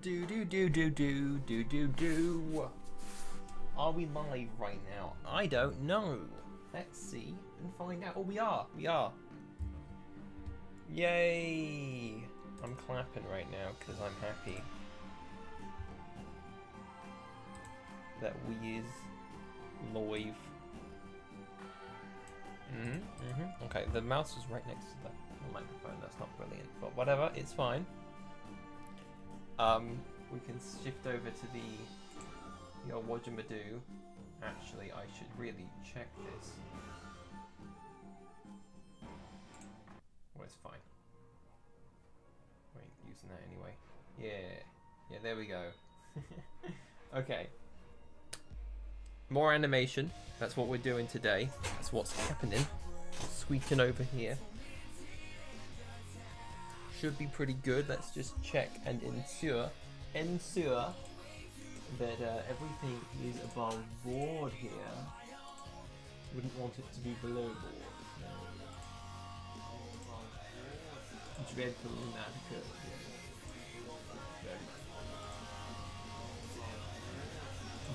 Do do do do do do do do. Are we live right now? I don't know. Let's see and find out. Oh, we are. We are. Yay! I'm clapping right now because I'm happy that we is live. Okay, the mouse is right next to the microphone. That's not brilliant, but whatever. It's fine. We can shift over to the whajamadoo. Actually, I should really check this. Well, it's fine. We ain't using that anyway. Yeah, there we go. Okay. More animation. That's what we're doing today. That's what's happening. Sweeping over here. Should be pretty good. Let's just check and ensure that everything is above board here. Wouldn't want it to be below board. No. Dreadful inadequate.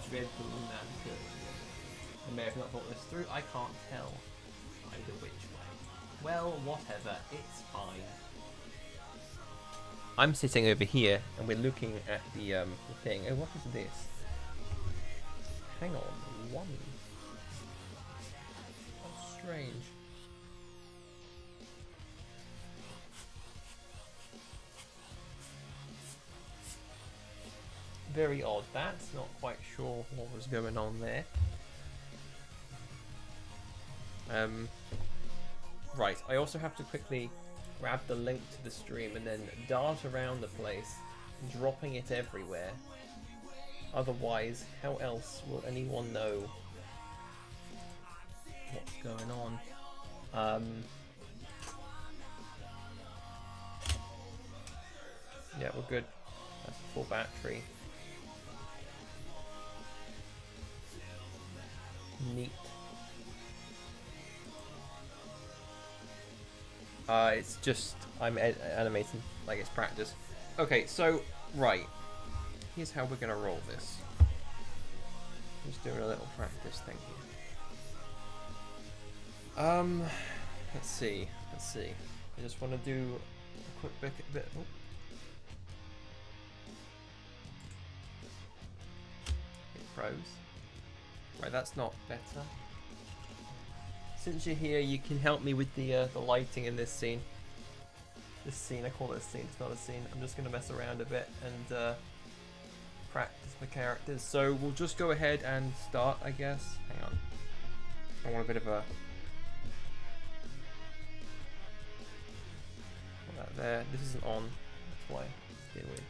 Dreadful inadequate. I may have not thought this through. I can't tell either which way. Well, whatever. It's fine. I'm sitting over here, and we're looking at the thing. Oh, what is this? Hang on, one. How strange. Very odd. That's not quite sure what was going on there. Right. I also have to quickly grab the link to the stream and then dart around the place, dropping it everywhere. Otherwise, how else will anyone know what's going on? Yeah, we're good. That's full battery. Neat. It's just, I'm animating like it's practice. Okay, so, right. Here's how we're gonna roll this. Just doing a little practice thing here. Let's see. I just want to do a quick bit. Oh. It froze. Right, that's not better. Since you're here, you can help me with the lighting in this scene. I call it a scene, it's not a scene. I'm just going to mess around a bit and practice the characters. So we'll just go ahead and start, I guess. Hang on. I want a bit of a... Put that there. This isn't on. That's why it's getting weird.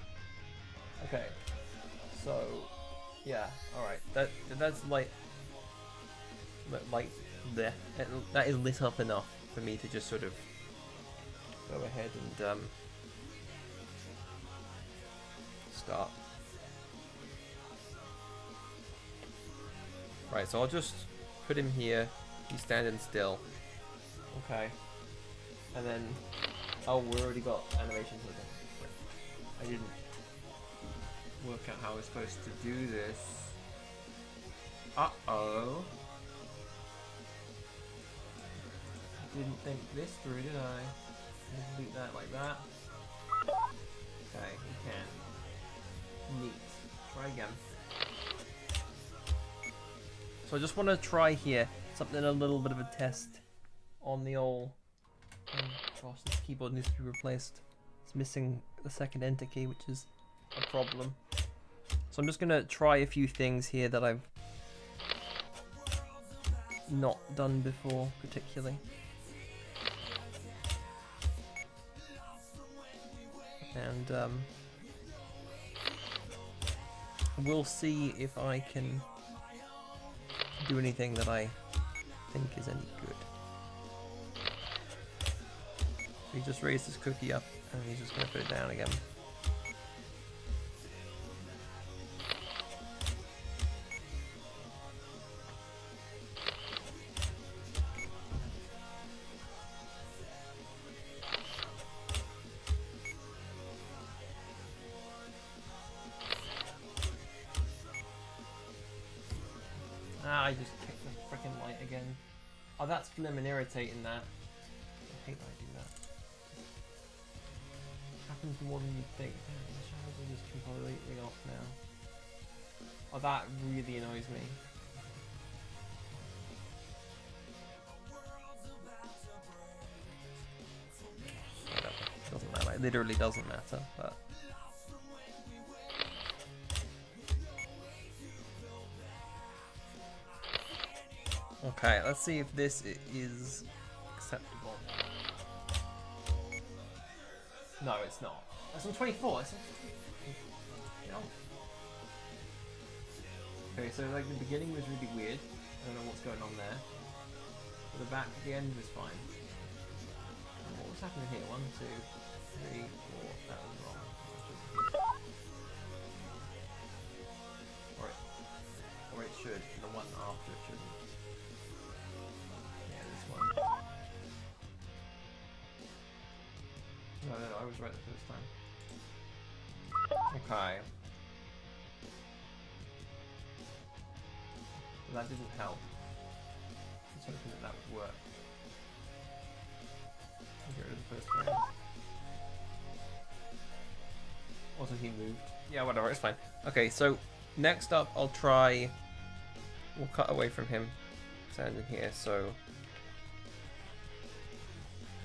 Okay. So, yeah. Alright. That's light there. That is lit up enough for me to just sort of go ahead and start. Right, so I'll just put him here. He's standing still. Okay. And then, oh, we already got animations with him. I didn't work out how I was supposed to do this. Uh-oh. Didn't think this through, did I? Delete that like that. Okay, we can. Neat. Try again. So I just want to try here something a little bit of a test on the old. Oh gosh, this keyboard needs to be replaced. It's missing the second enter key, which is a problem. So I'm just gonna try a few things here that I've not done before, particularly. And we'll see if I can do anything that I think is any good. He just raised his cookie up and he's just going to put it down again. I just kicked the freaking light again. Oh, that's blimmin' irritating, that. I hate when I do that. Happens more than you'd think. Damn, the shadows are just completely off now. Oh, that really annoys me. It doesn't matter. It literally doesn't matter, but... Okay, let's see if this is acceptable. No, it's not. That's on 24. It's on... No. Okay, so like the beginning was really weird. I don't know what's going on there. But the back at the end was fine. And what was happening here? 1, 2, 3, 4. That was wrong. Or it should. The one after it shouldn't. Yeah, this one. No, I was right the first time. Okay. But that didn't help. I was hoping that would work. I'll get rid of the first frame. Also, he moved. Yeah, whatever, it's fine. Okay, so next up, I'll try. We'll cut away from him, standing here. So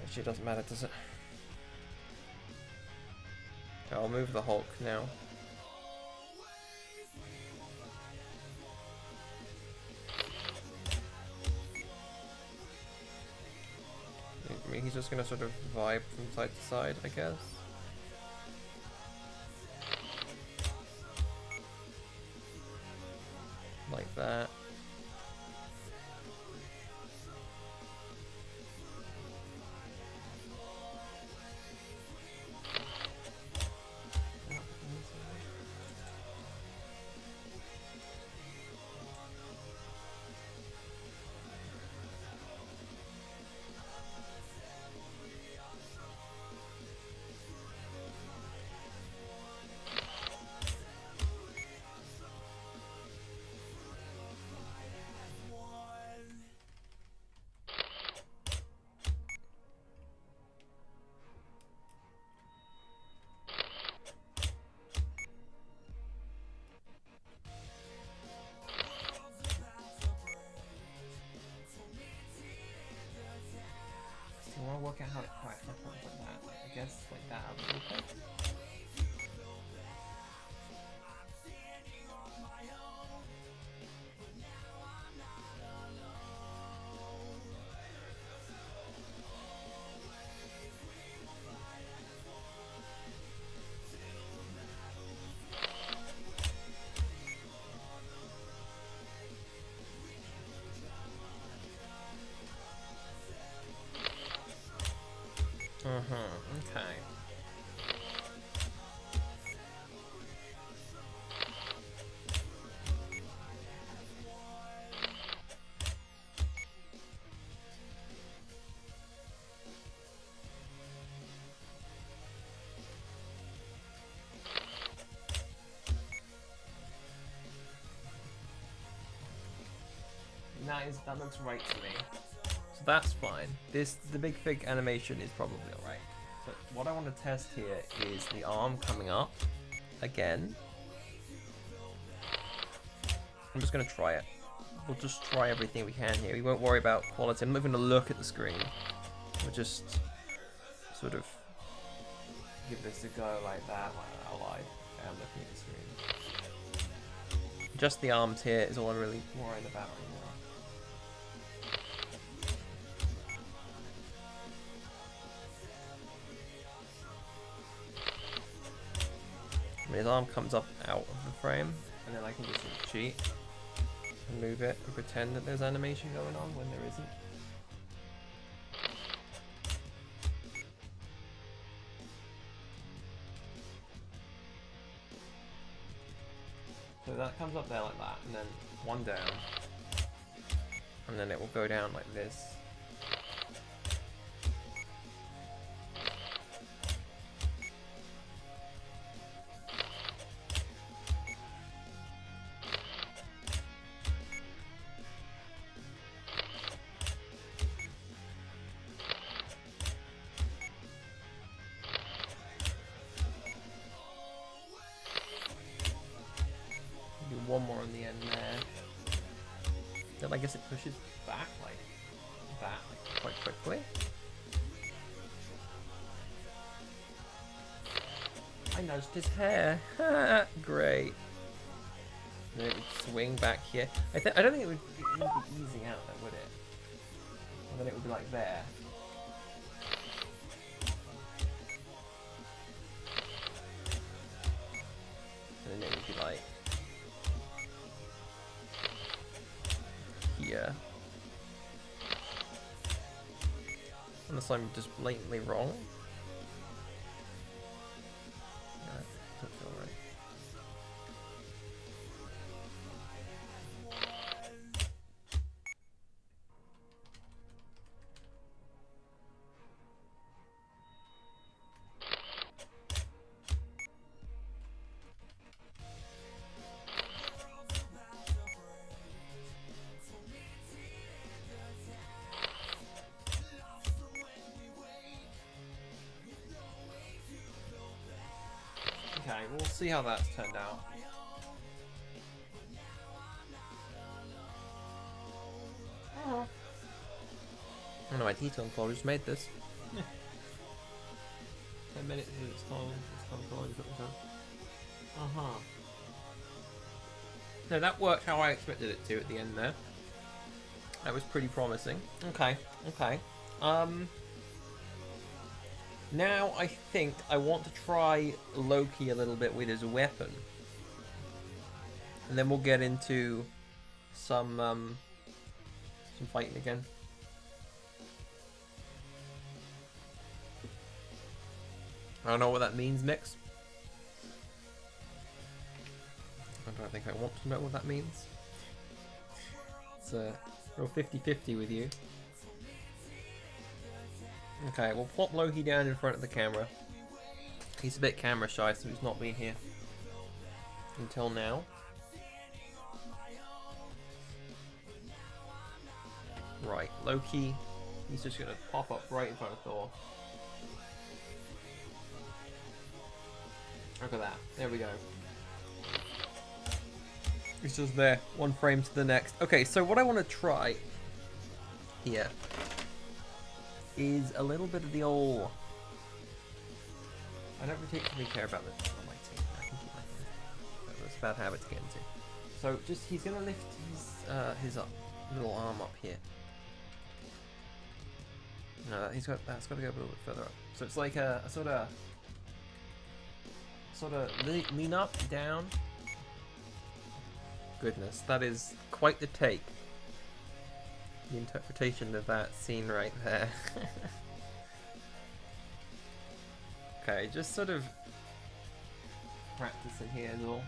actually, it doesn't matter, does it? Okay, I'll move the Hulk now. I mean, he's just gonna sort of vibe from side to side, I guess. Like that. I want to work out how it quite like that. Like, I guess like that a little bit. Okay. That looks right to me. So that's fine. The big fig animation is probably alright. But what I want to test here is the arm coming up again. I'm just going to try it. We'll just try everything we can here. We won't worry about quality. I'm not going to look at the screen. We'll just sort of give this a go like that. I lied. Okay, I'm looking at the screen. Just the arms here is all I'm really worrying about right now. I mean, his arm comes up out of the frame, and then I can just cheat and move it and pretend that there's animation going on when there isn't. So that comes up there like that, and then one down, and then it will go down like this. one more on the end there. Then I guess it pushes back like that, like, quite quickly. I nudged his hair. Great. And then it would swing back here. I don't think it would be easing out though, would it? And then it would be like there. And then it would be like here. Unless I'm just blatantly wrong. Yeah, that doesn't feel right. Okay, we'll see how that's turned out. Oh. I don't know, my Teton Claw just made this. Yeah. 10 minutes is its time claw, you put this on. Uh-huh. No, that worked how I expected it to at the end there. That was pretty promising. Okay, okay. Now I think I want to try Loki a little bit with his weapon. And then we'll get into some fighting again. I don't know what that means, Mix. I don't think I want to know what that means. It's a real 50-50 with you. Okay, we'll plop Loki down in front of the camera. He's a bit camera shy, so he's not been here until now. Right, Loki, he's just gonna pop up right in front of Thor. Look at that, there we go. He's just there, one frame to the next. Okay, so what I want to try here is a little bit of the old... I don't particularly care about this on my team. I can keep my team. That's a bad habit to get into. So just, he's going to lift his little arm up here. No, that's got to go a little bit further up. So it's like a sort of lean up, down. Goodness, that is quite the take. The interpretation of that scene right there. Okay, just sort of practicing here as well.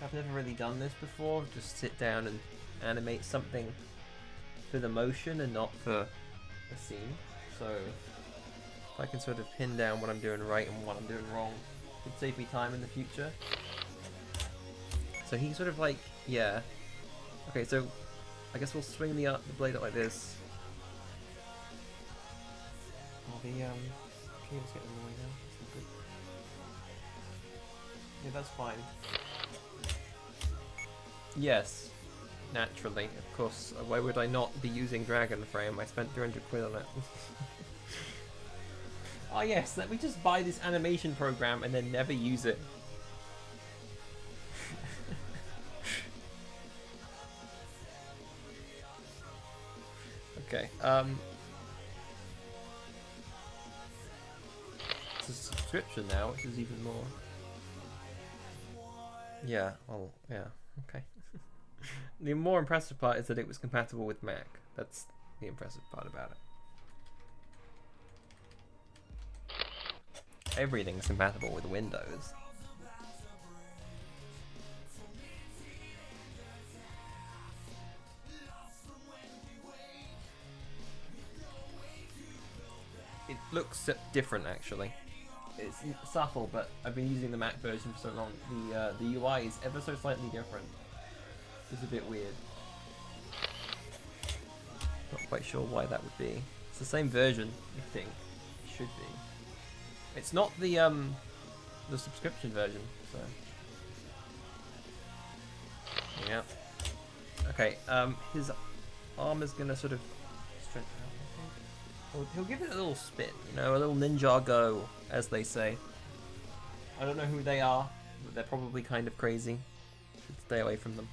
I've never really done this before, just sit down and animate something for the motion and not for the scene. So if I can sort of pin down what I'm doing right and what I'm doing wrong, it could save me time in the future. So he's sort of like, yeah. Okay, so I guess we'll swing the blade up like this. Oh, the cable's getting in the way now. That's not good. Yeah, that's fine. Yes, naturally, of course. Why would I not be using Dragon Frame? I spent 300 quid on it. Oh yes, let me just buy this animation program and then never use it. Okay, it's a subscription now, which is even more. Yeah, well, yeah, okay. The more impressive part is that it was compatible with Mac. That's the impressive part about it. Everything's compatible with Windows. It looks different actually. It's subtle, but I've been using the Mac version for so long. The UI is ever so slightly different. It's a bit weird. Not quite sure why that would be. It's the same version, I think. It should be. It's not the subscription version, so Yeah. Okay, his arm is gonna sort of stretch out, I think. He'll give it a little spin, you know, a little ninjago, as they say. I don't know who they are, but they're probably kind of crazy. Should stay away from them.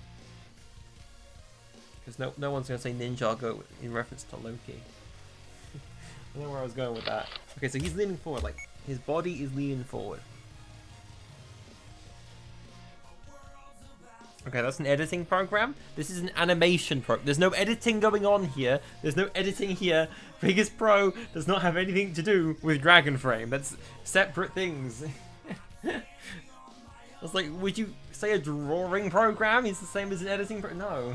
Because no one's gonna say ninjago in reference to Loki. I don't know where I was going with that. Okay, so he's leaning forward, like, his body is leaning forward. Okay, that's an editing program. This is an animation program. There's no editing going on here. There's no editing here. Vegas Pro does not have anything to do with Dragon Frame. That's separate things. I was like, would you say a drawing program is the same as an editing program? No.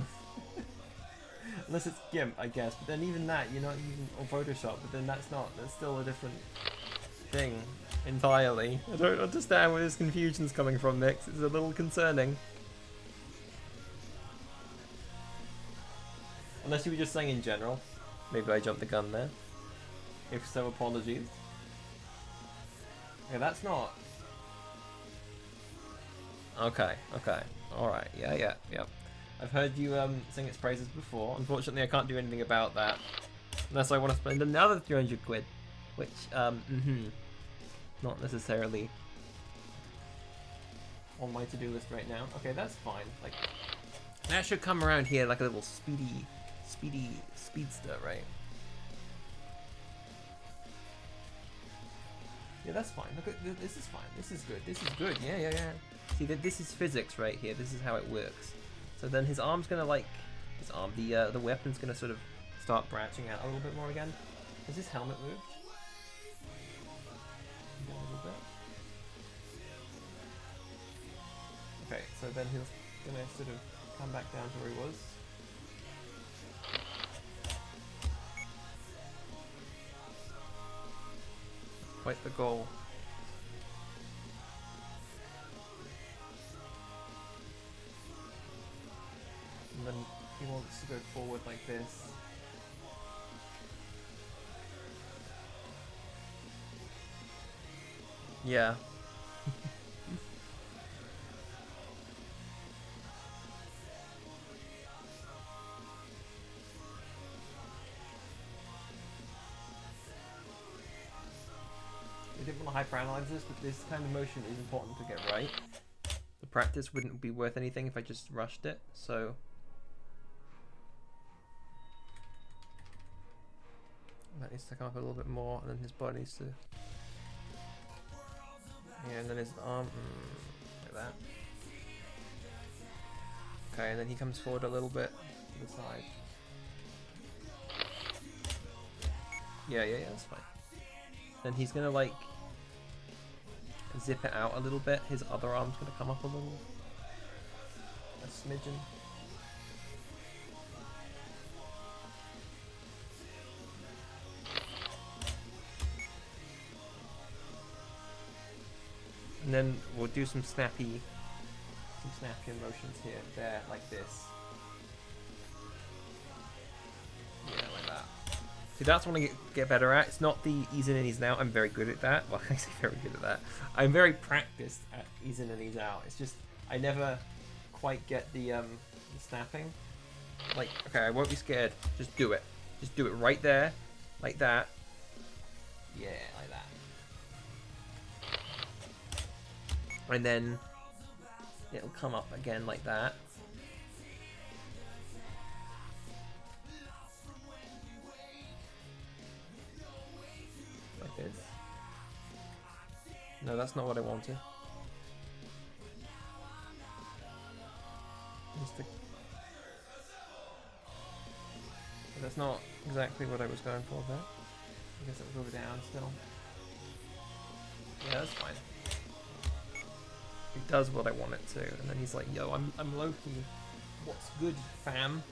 Unless it's GIMP, I guess. But then even that, you're not using or Photoshop. But then that's still a different thing entirely. I don't understand where this confusion's coming from, Nix. It's a little concerning. Unless you were just saying in general. Maybe I jumped the gun there. If so, apologies. Yeah, that's not... Okay. Alright, yeah. I've heard you sing its praises before. Unfortunately, I can't do anything about that. Unless I want to spend another 300 quid. Which, not necessarily on my to-do list right now. Okay, that's fine. Like, that should come around here like a little speedster, right? Yeah, that's fine. Look at this is fine. This is good. This is good. Yeah. See, this is physics right here. This is how it works. So then his arm's gonna the weapon's gonna sort of start branching out a little bit more again. Has his helmet moved? A little bit. Okay, so then he's gonna sort of come back down to where he was. Quite the goal. And then he wants to go forward like this. Yeah. I didn't want to hyperanalyze this, but this kind of motion is important to get right. The practice wouldn't be worth anything if I just rushed it, so... That needs to come up a little bit more, and then his body needs to... Yeah, and then his arm... like that. Okay, and then he comes forward a little bit to the side. Yeah, that's fine. Then he's gonna, like... zip it out a little bit. His other arm's gonna come up a little. A smidgen. And then we'll do some snappy motions here, there, like this. Yeah, like that. See, that's what I get better at. It's not the ease in and ease out. I'm very good at that. Well, I say very good at that. I'm very practiced at ease in and ease out. It's just I never quite get the snapping. Like, okay, I won't be scared. Just do it. Just do it right there, like that. Yeah, like that. And then it'll come up again like that. Like this. No, that's not what I wanted. That's not exactly what I was going for there. I guess it was over down still. Yeah, that's fine. It does what I want it to, and then he's like, "Yo, I'm Loki. What's good, fam?"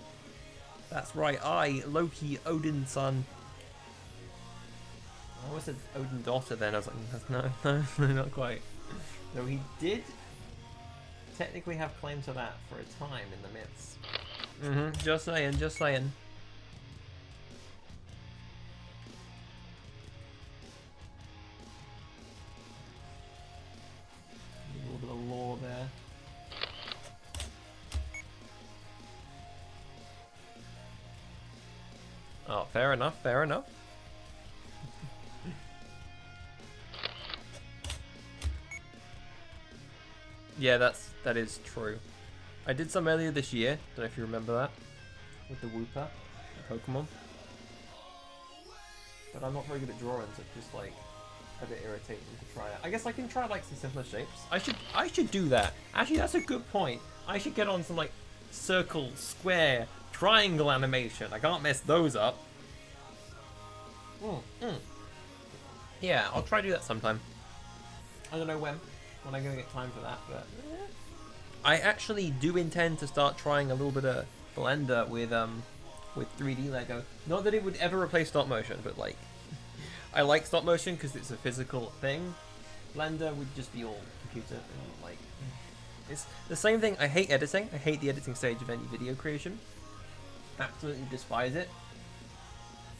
That's right, Loki, Odin's son. I always said Odin's daughter. Then I was like, no, not quite. No, he did technically have claim to that for a time in the myths. Just saying. A little bit of lore there. Fair enough, fair enough. Yeah, that is true. I did some earlier this year. Don't know if you remember that. With the Wooper, the Pokemon. But I'm not very good at drawing, so it's just like a bit irritating to try it. I guess I can try like some simpler shapes. I should do that. Actually, that's a good point. I should get on some like circle, square, triangle animation. I can't mess those up. Yeah, I'll try to do that sometime. I don't know when I'm gonna get time for that, but I actually do intend to start trying a little bit of Blender with 3D Lego. Not that it would ever replace stop motion, but like I like stop motion because it's a physical thing. Blender would just be all computer and like it's the same thing. I hate editing. I hate the editing stage of any video creation. Absolutely despise it.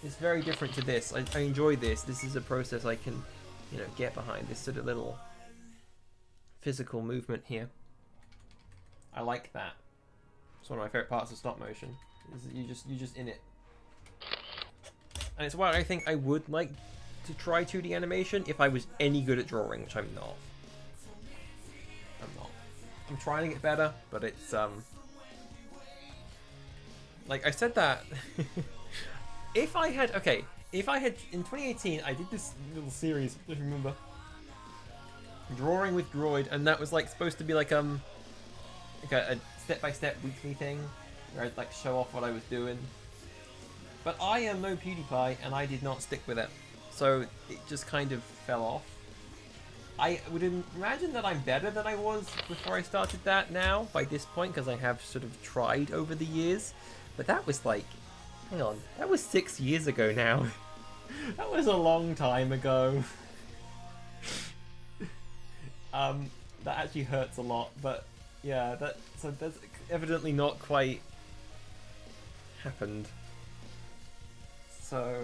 It's very different to this. I enjoy this. This is a process I can, you know, get behind. This sort of little physical movement here. I like that. It's one of my favorite parts of stop motion. Is you're just in it. And it's why I think I would like to try 2D animation if I was any good at drawing, which I'm not. I'm trying to get better, but it's like I said that if I had in 2018 I did this little series, if you remember, drawing with Droid, and that was like supposed to be like a step-by-step weekly thing where I'd like show off what I was doing. But I am no PewDiePie and I did not stick with it. So it just kind of fell off. I would imagine that I'm better than I was before I started that now, by this point, because I have sort of tried over the years. But that was like, hang on, that was 6 years ago now. That was a long time ago. That actually hurts a lot, but yeah, so that's evidently not quite happened. So,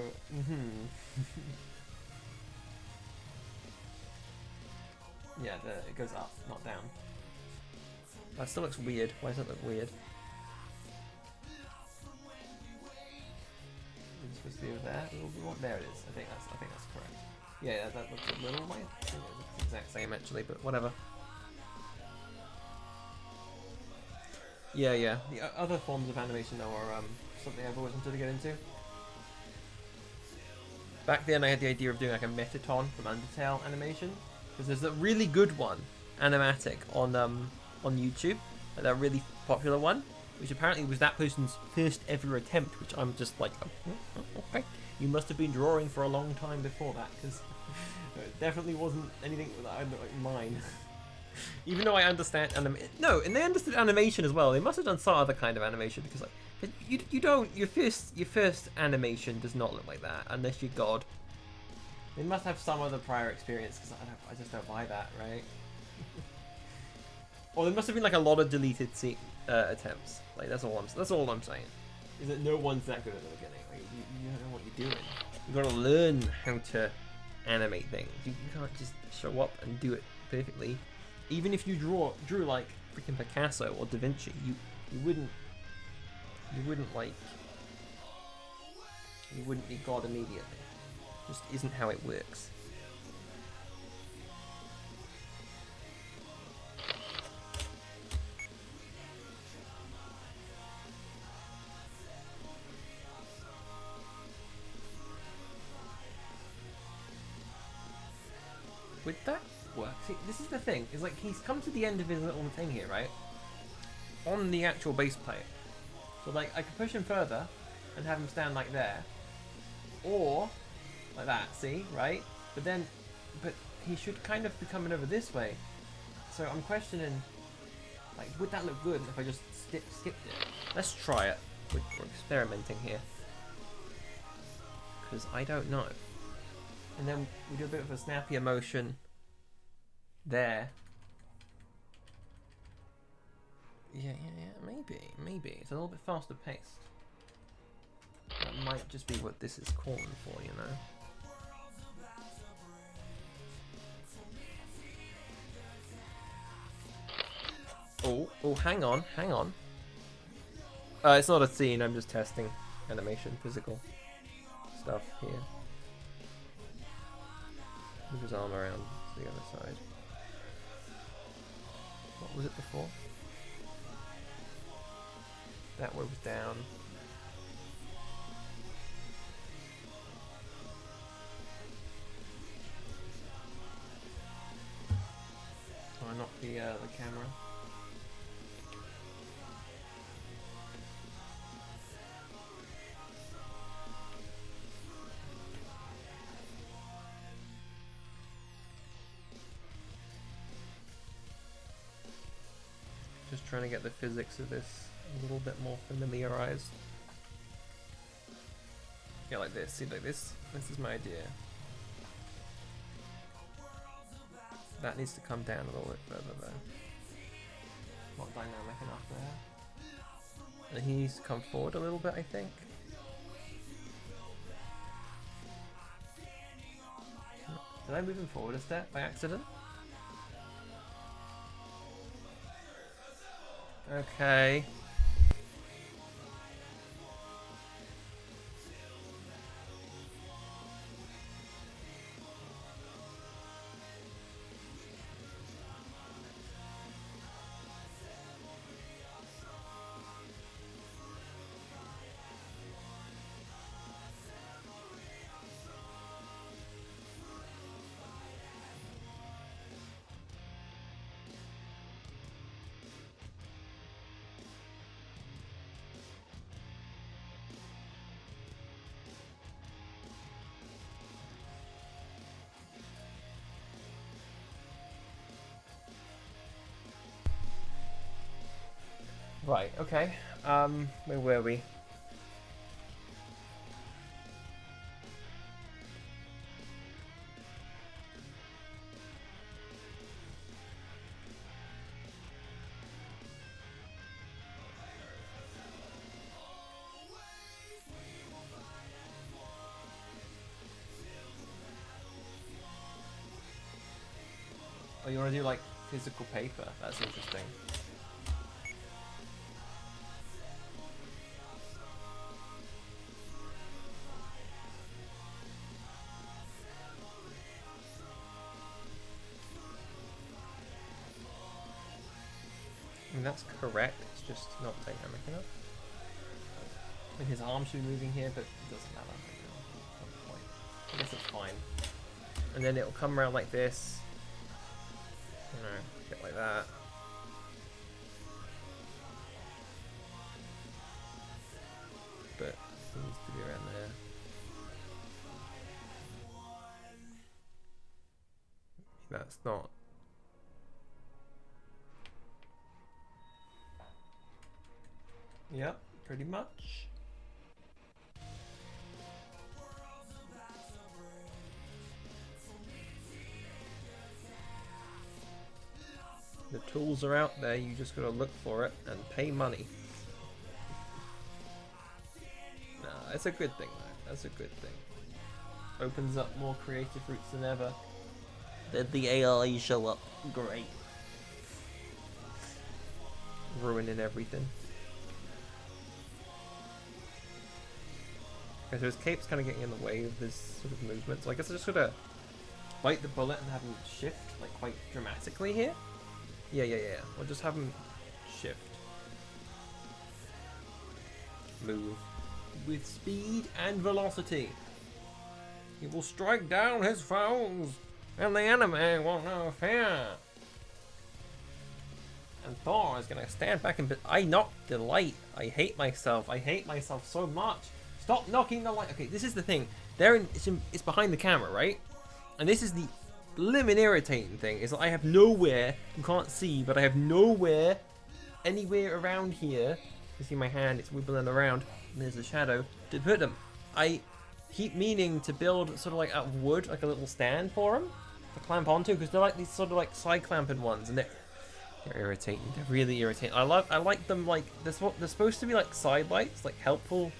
yeah, it goes up, not down. That still looks weird. Why does it look weird? It's supposed to be over there. A little bit more. There it is. I think that's correct. Yeah, that looks a little weird. I think it looks the exact same actually, but whatever. Yeah. The other forms of animation though are something I've always wanted to get into. Back then I had the idea of doing like a Metaton from Undertale animation, because there's a really good one, animatic, on YouTube, like that really popular one, which apparently was that person's first ever attempt, which I'm just like, okay, you must have been drawing for a long time before that, because it definitely wasn't anything that I like mine. Even though I understand and they understood animation as well. They must have done some other kind of animation, because like you don't your first animation does not look like that unless you're God. They must have some other prior experience, because I just don't buy that, right? Or there must have been like a lot of deleted attempts. Like that's all I'm saying. Is that no one's that good at the beginning. Like, you don't know what you're doing. You gotta learn how to animate things. You can't just show up and do it perfectly. Even if you drew like freaking Picasso or Da Vinci, you wouldn't be God immediately. Just isn't how it works. Would that work? See, this is the thing. Is like he's come to the end of his little thing here, right? On the actual bass plate. So like I could push him further and have him stand like there, or like that. See, right? But he should kind of be coming over this way. So I'm questioning, like, would that look good if I just skipped it? Let's try it. We're experimenting here, because I don't know. And then we do a bit of a snappier motion there. Yeah, maybe. It's a little bit faster paced. That might just be what this is calling for, you know? Oh, hang on. It's not a scene, I'm just testing animation, physical. stuff here. Move his arm around to the other side. What was it before? That one was down. Oh, I knocked the camera. Just trying to get the physics of this a little bit more familiarized. Yeah, like this. See, like this. This is my idea. That needs to come down a little bit further there. Not dynamic enough there. And he needs to come forward a little bit, I think. Did I move him forward a step by accident? Okay. Right, okay. Where were we? Oh, you want to do like physical paper? That's interesting. I mean, that's correct, it's just not dynamic enough. I mean, his arm should be moving here, but it doesn't matter. At some point. I guess it's fine. And then it'll come around like this. You know, shit like that. But it needs to be around there. That's not. Yep, pretty much. The tools are out there, you just gotta look for it and pay money. Nah, it's a good thing though, that's a good thing. Opens up more creative routes than ever. Then the AI show up, great. Ruining everything. Okay, so his cape's kind of getting in the way of this sort of movement, so I guess I just gotta bite the bullet and have him shift like quite dramatically here. Yeah. We'll just have him shift. Move. With speed and velocity. He will strike down his foes, and the enemy will know fear. And Thor is gonna stand back and I knocked the light. I hate myself. I hate myself so much. Stop knocking the light. Okay, this is the thing. It's behind the camera, right? And this is the blimmin' irritating thing, is that I have nowhere, you can't see, but I have nowhere, anywhere around here, you see my hand, it's wibbling around, and there's a shadow, to put them. I keep meaning to build sort of like out of wood, like a little stand for them, to clamp onto, because they're like these sort of like side clamping ones, and they're irritating, they're really irritating. I like them like, they're supposed to be like side lights, like helpful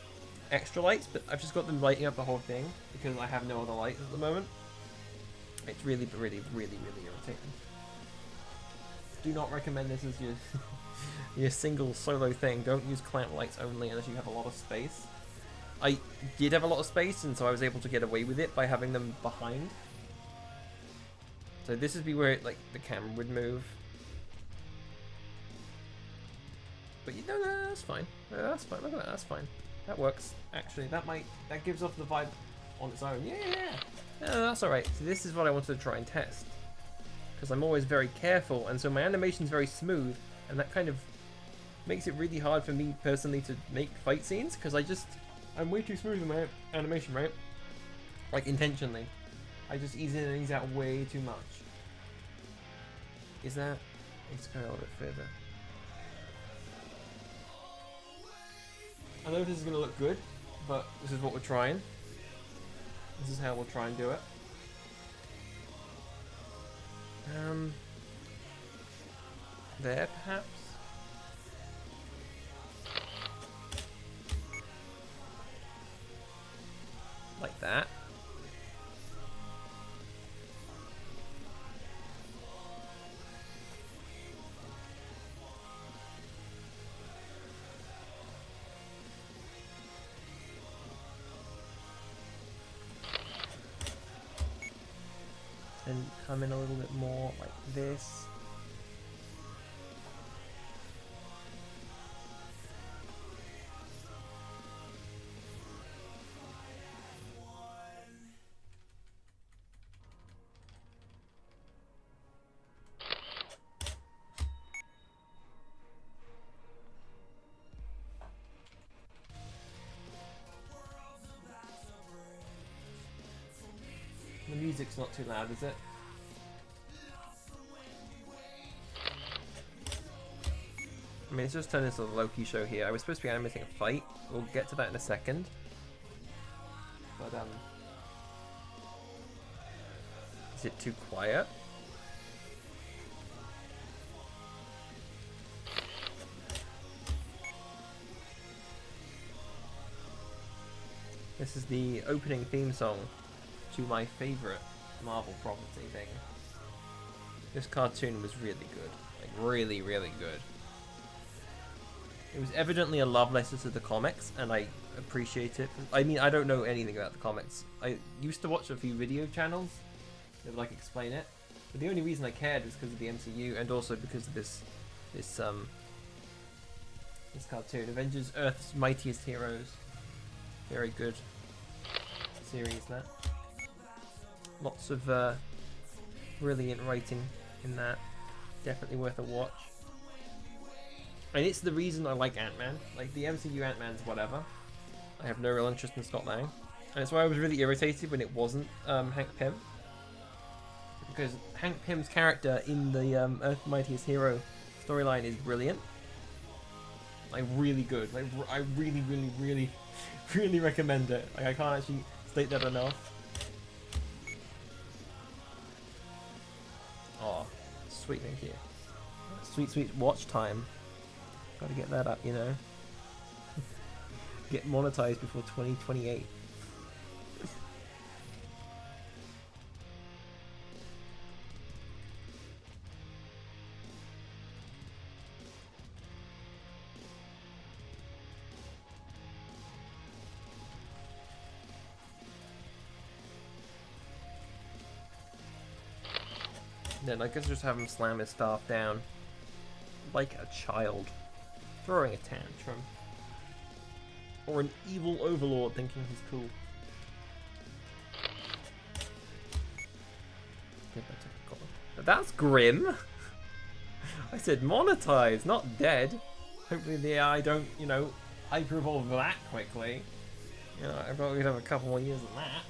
extra lights, but I've just got them lighting up the whole thing, because I have no other lights at the moment. It's really irritating. Do not recommend this as your your single solo thing. Don't use clamp lights only unless you have a lot of space. I did have a lot of space, and so I was able to get away with it by having them behind. So this would be where like the camera would move. But you know, no, that's fine. No, that's fine. Look at that. That's fine. That works. Actually, that gives off the vibe on its own. Yeah. No, that's all right. So this is what I wanted to try and test, because I'm always very careful, and so my animation's very smooth, and that kind of makes it really hard for me personally to make fight scenes, because I'm way too smooth in my animation, right? Like intentionally. I just ease in and ease out way too much. Is that? Let's go a little bit further. I know this is going to look good, but this is what we're trying. This is how we'll try and do it. There, perhaps? Like that. And come in a little bit more like this. The music's not too loud, is it? I mean, it's just turned into a low-key show here. I was supposed to be animating a fight. We'll get to that in a second. But, is it too quiet? This is the opening theme song to my favorite Marvel property thing. This cartoon was really good. Like, really, really good. It was evidently a love letter to the comics, and I appreciate it. I mean, I don't know anything about the comics. I used to watch a few video channels that would, like, explain it. But the only reason I cared was because of the MCU, and also because of this cartoon. Avengers Earth's Mightiest Heroes. Very good series, that. Lots of brilliant writing in that. Definitely worth a watch. And it's the reason I like Ant-Man. Like, the MCU Ant-Man's whatever. I have no real interest in Scott Lang. And it's why I was really irritated when it wasn't Hank Pym. Because Hank Pym's character in the Earth's Mightiest Hero storyline is brilliant. Like, really good. Like, I really, really, really, really recommend it. Like, I can't actually state that enough. Oh, sweet, thank you. Sweet, sweet watch time. Gotta get that up, you know. Get monetized before 2028. Then I guess just have him slam his staff down like a child throwing a tantrum, or an evil overlord thinking he's cool. But that's grim. I said monetize, not dead. Hopefully the AI don't, you know, hyper evolve that quickly. You know, I thought we'd have a couple more years of that.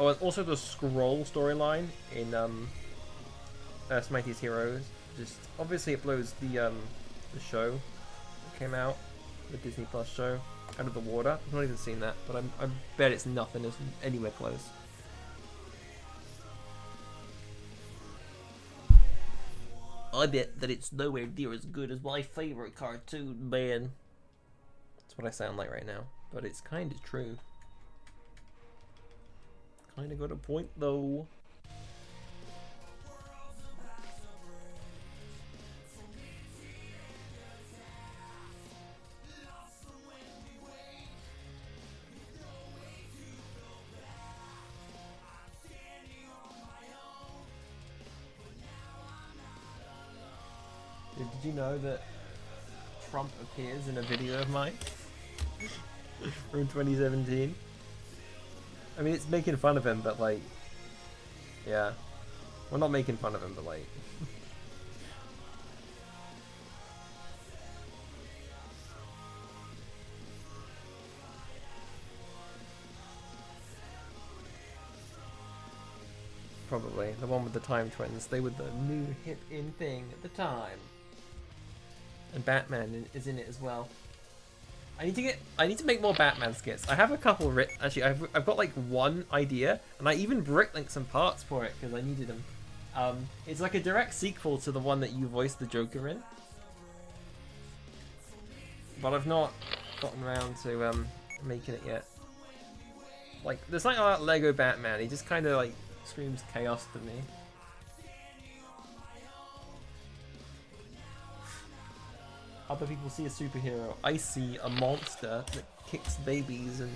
Oh, and also the Scroll storyline in Earth's Mightiest Heroes. Just obviously it blows the show that came out, the Disney Plus show, out of the water. I've not even seen that, but I bet it's nothing anywhere close. I bet that it's nowhere near as good as my favorite cartoon, man. That's what I sound like right now, but it's kind of true. Kind of got a point, though. Did you know that Trump appears in a video of mine from 2017? I mean, it's making fun of him, but like, yeah. Well, not making fun of him, but like... Probably. The one with the time twins. They were the new hip in thing at the time. And Batman is in it as well. I need to make more Batman skits. I have a couple written. Actually, I've got like one idea, and I even bricklinked some parts for it because I needed them. It's like a direct sequel to the one that you voiced the Joker in. But I've not gotten around to making it yet. Like, there's something about Lego Batman. He just kind of like screams chaos to me. Other people see a superhero. I see a monster that kicks babies and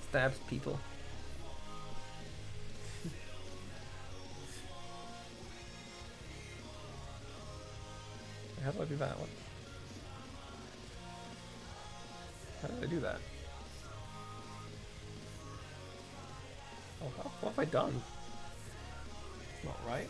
stabs people. How do I do that one? How do I do that? Oh, what have I done? It's not right.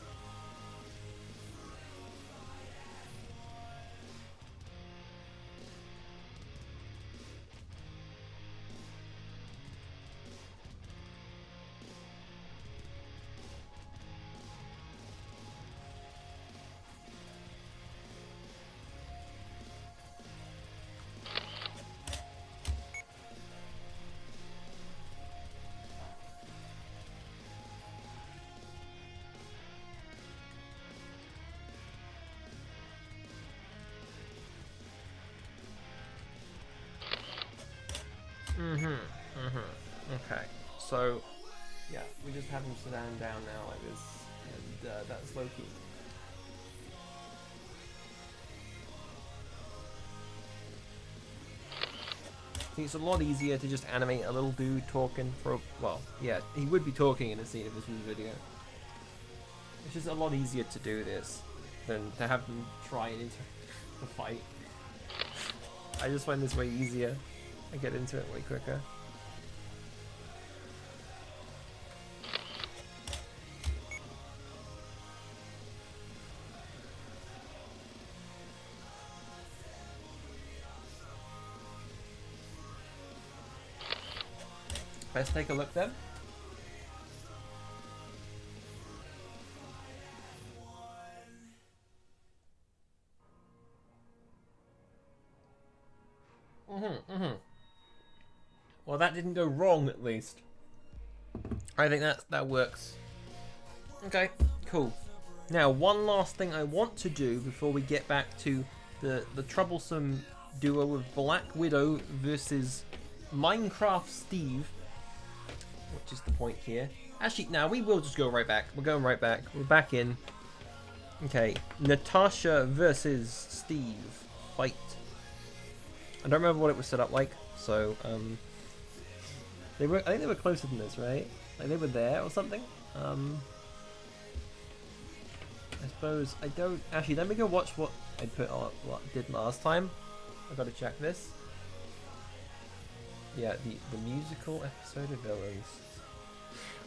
Okay, so yeah, we just have him sit down now like this, and that's Loki. I think it's a lot easier to just animate a little dude talking for, well, yeah, he would be talking in a scene of this video. It's just a lot easier to do this than to have them try and enter the fight. I just find this way easier. I get into it way quicker. Let's take a look then. Well, that didn't go wrong, at least. I think that works. Okay, cool. Now, one last thing I want to do before we get back to the troublesome duo of Black Widow versus Minecraft Steve, which is the point here. Actually, now we will just go right back. We're going right back. We're back in. Okay, Natasha versus Steve. Fight. I don't remember what it was set up like, so I think they were closer than this, right? Like they were there or something. I suppose I don't actually. Let me go watch what I put on what I did last time. I gotta check this. Yeah, the musical episode of Villains.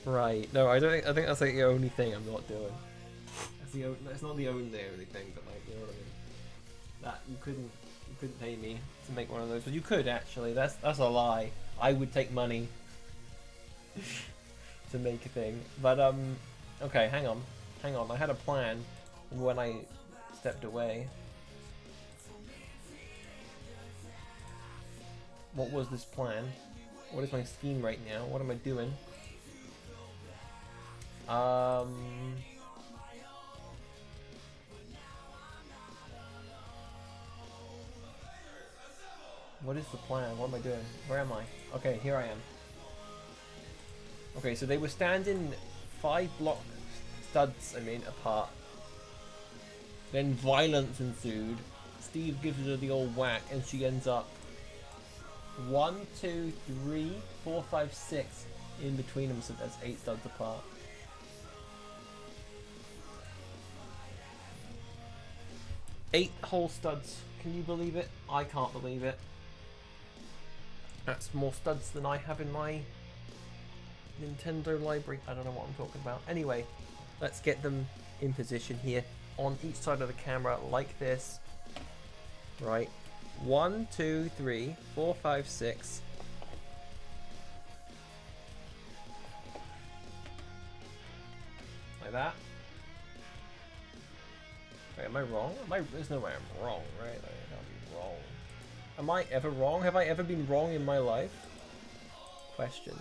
Right. No, I don't think. I think that's like the only thing I'm not doing. That's not the only thing, but like, you know what I mean. That you couldn't pay me to make one of those, but you could actually. That's a lie. I would take money to make a thing. But okay, hang on. I had a plan when I stepped away. What was this plan? What is my scheme right now? What am I doing? What is the plan? What am I doing? Where am I? Okay, here I am. Okay, so they were standing 5 block studs, apart. Then violence ensued. Steve gives her the old whack and she ends up 1, 2, 3, 4, 5, 6 in between them, so that's 8 studs apart. Eight whole studs. Can you believe it? I can't believe it. That's more studs than I have in my Nintendo library. I don't know what I'm talking about. Anyway, let's get them in position here on each side of the camera like this. Right. 1, 2, 3, 4, 5, 6. Like that. Wait, am I wrong? There's no way I'm wrong, right? I can't be wrong. Am I ever wrong? Have I ever been wrong in my life? Question.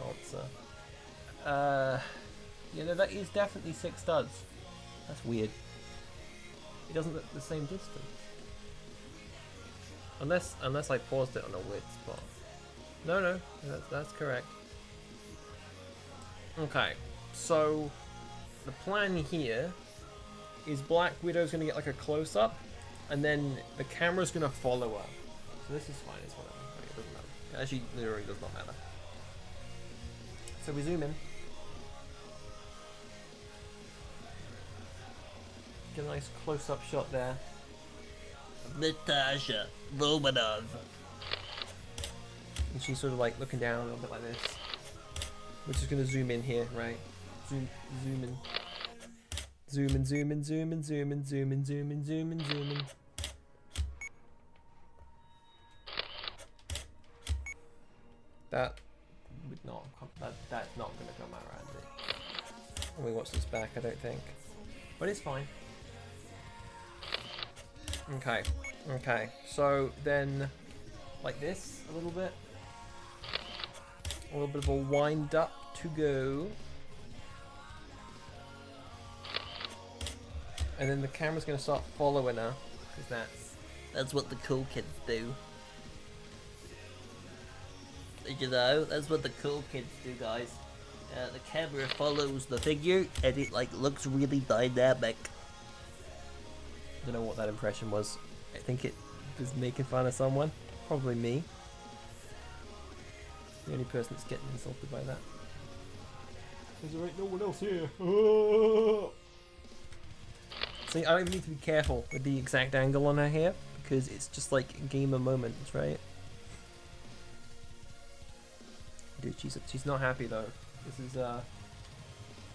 Answer. You know, that is definitely 6 studs. That's weird. It doesn't look the same distance. Unless I paused it on a weird spot. No, that's correct. Okay, so the plan here is Black Widow's gonna get like a close-up, and then the camera's gonna follow her. So this is fine, it's whatever. It doesn't matter. It actually literally does not matter. So we zoom in. Get a nice close-up shot there. Natasha Romanov. And she's sort of like looking down a little bit like this. We're just gonna zoom in here, right? Zoom in. Zoom in, zoom in, zoom in, zoom in, zoom in, zoom in, zoom in, zoom in. That would not come, that's not gonna come out right, is it? When we watch this back, I don't think. But it's fine. Okay, so then like this a little bit of a wind up to go, and then the camera's gonna start following her because that's what the cool kids do. You know, that's what the cool kids do, guys. The camera follows the figure and it like looks really dynamic. I don't know what that impression was. I think it was making fun of someone. Probably me. The only person that's getting insulted by that. Because there ain't no one else here. See, I need to be careful with the exact angle on her hair, because it's just like gamer moments, right? Dude, she's not happy though. This is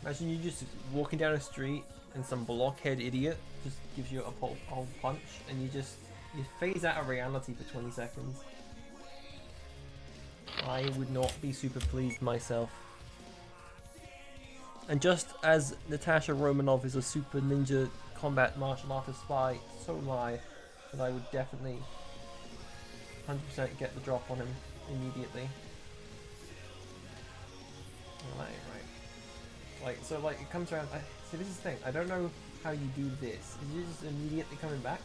imagine you just walking down a street and some blockhead idiot just gives you a whole punch, and you phase out of reality for 20 seconds. I would not be super pleased myself. And just as Natasha Romanov is a super ninja combat martial artist spy, so am I. And I would definitely 100% get the drop on him immediately. Right. Like, so like it comes around. See, this is the thing. I don't know how you do this. Is you just immediately coming back?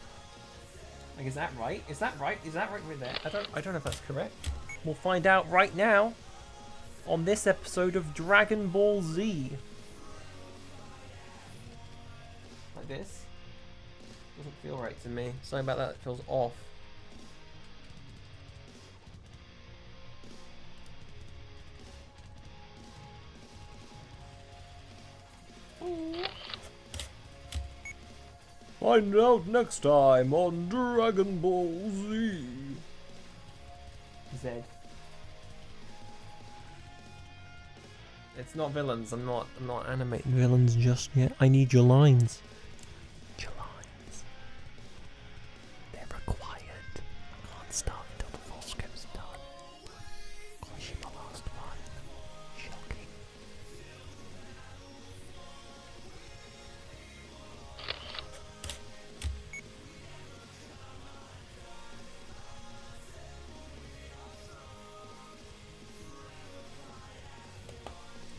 Like, is that right? Is that right? Is that right there? I don't know if that's correct. We'll find out right now on this episode of Dragon Ball Z. Like this. Doesn't feel right to me. Something about that feels off. Find out next time on Dragon Ball Z. Z. It's not villains. I'm not animating villains just yet. I need your lines. Your lines. They're required. I can't start until the full script's done. Gosh, the last one. Shocking.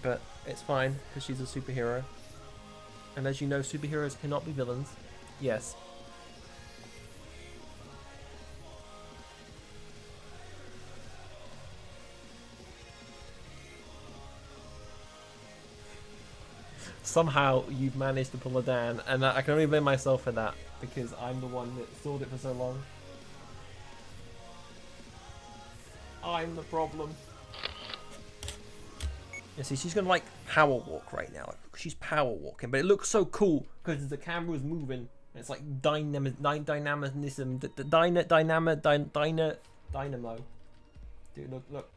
But it's fine, because she's a superhero. And as you know, superheroes cannot be villains. Yes. Somehow you've managed to pull it down, and I can only blame myself for that because I'm the one that stalled it for so long. I'm the problem. You see, she's gonna like power walk right now. Like, she's power walking, but it looks so cool because the camera is moving. And it's like dynamism, dynamo. Dude, look.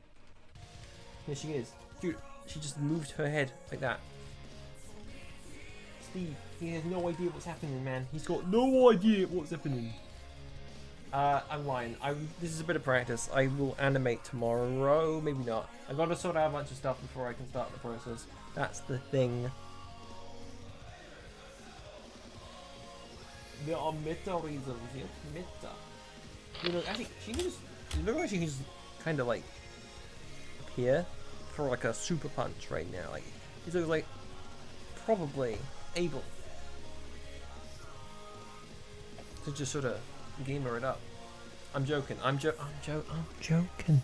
Here she is. Dude, she just moved her head like that. Steve, he has no idea what's happening, man. He's got no idea what's happening. I'm lying. This is a bit of practice. I will animate tomorrow. Maybe not. I gotta sort out a bunch of stuff before I can start the process. That's the thing. There are meta reasons. Yes, meta. You know, actually, she can just. You know, she can just kind of like appear for like a super punch right now. Like, he looks like probably able to just sort of gamer it up. I'm joking. I'm joking.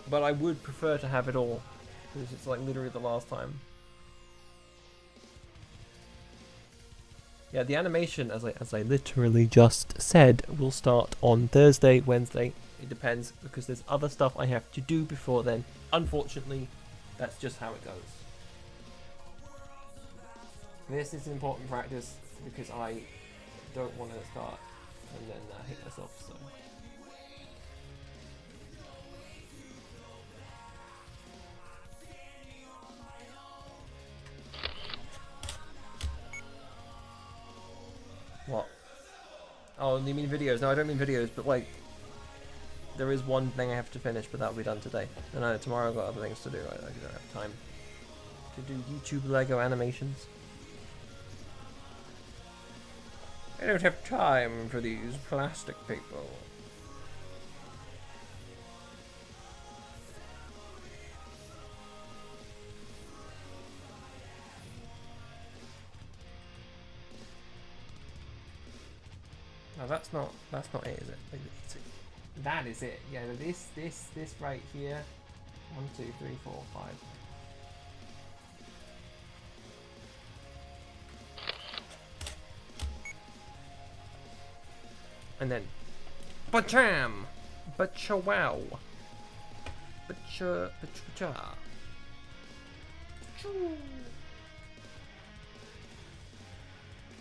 But I would prefer to have it all because it's like literally the last time. Yeah, the animation, as I literally just said, will start on Thursday, Wednesday. It depends because there's other stuff I have to do before then. Unfortunately, that's just how it goes. This is important practice because I don't want to start and then hit myself. So. What? Oh, you mean videos? No, I don't mean videos, but like, there is one thing I have to finish, but that'll be done today. And I know tomorrow I've got other things to do. I don't have time to do YouTube Lego animations. I don't have time for these plastic people. No, that's not it, is it? That is it. Yeah, this right here. 1, 2, 3, 4, 5. And then, bacham, bachawow, bacha.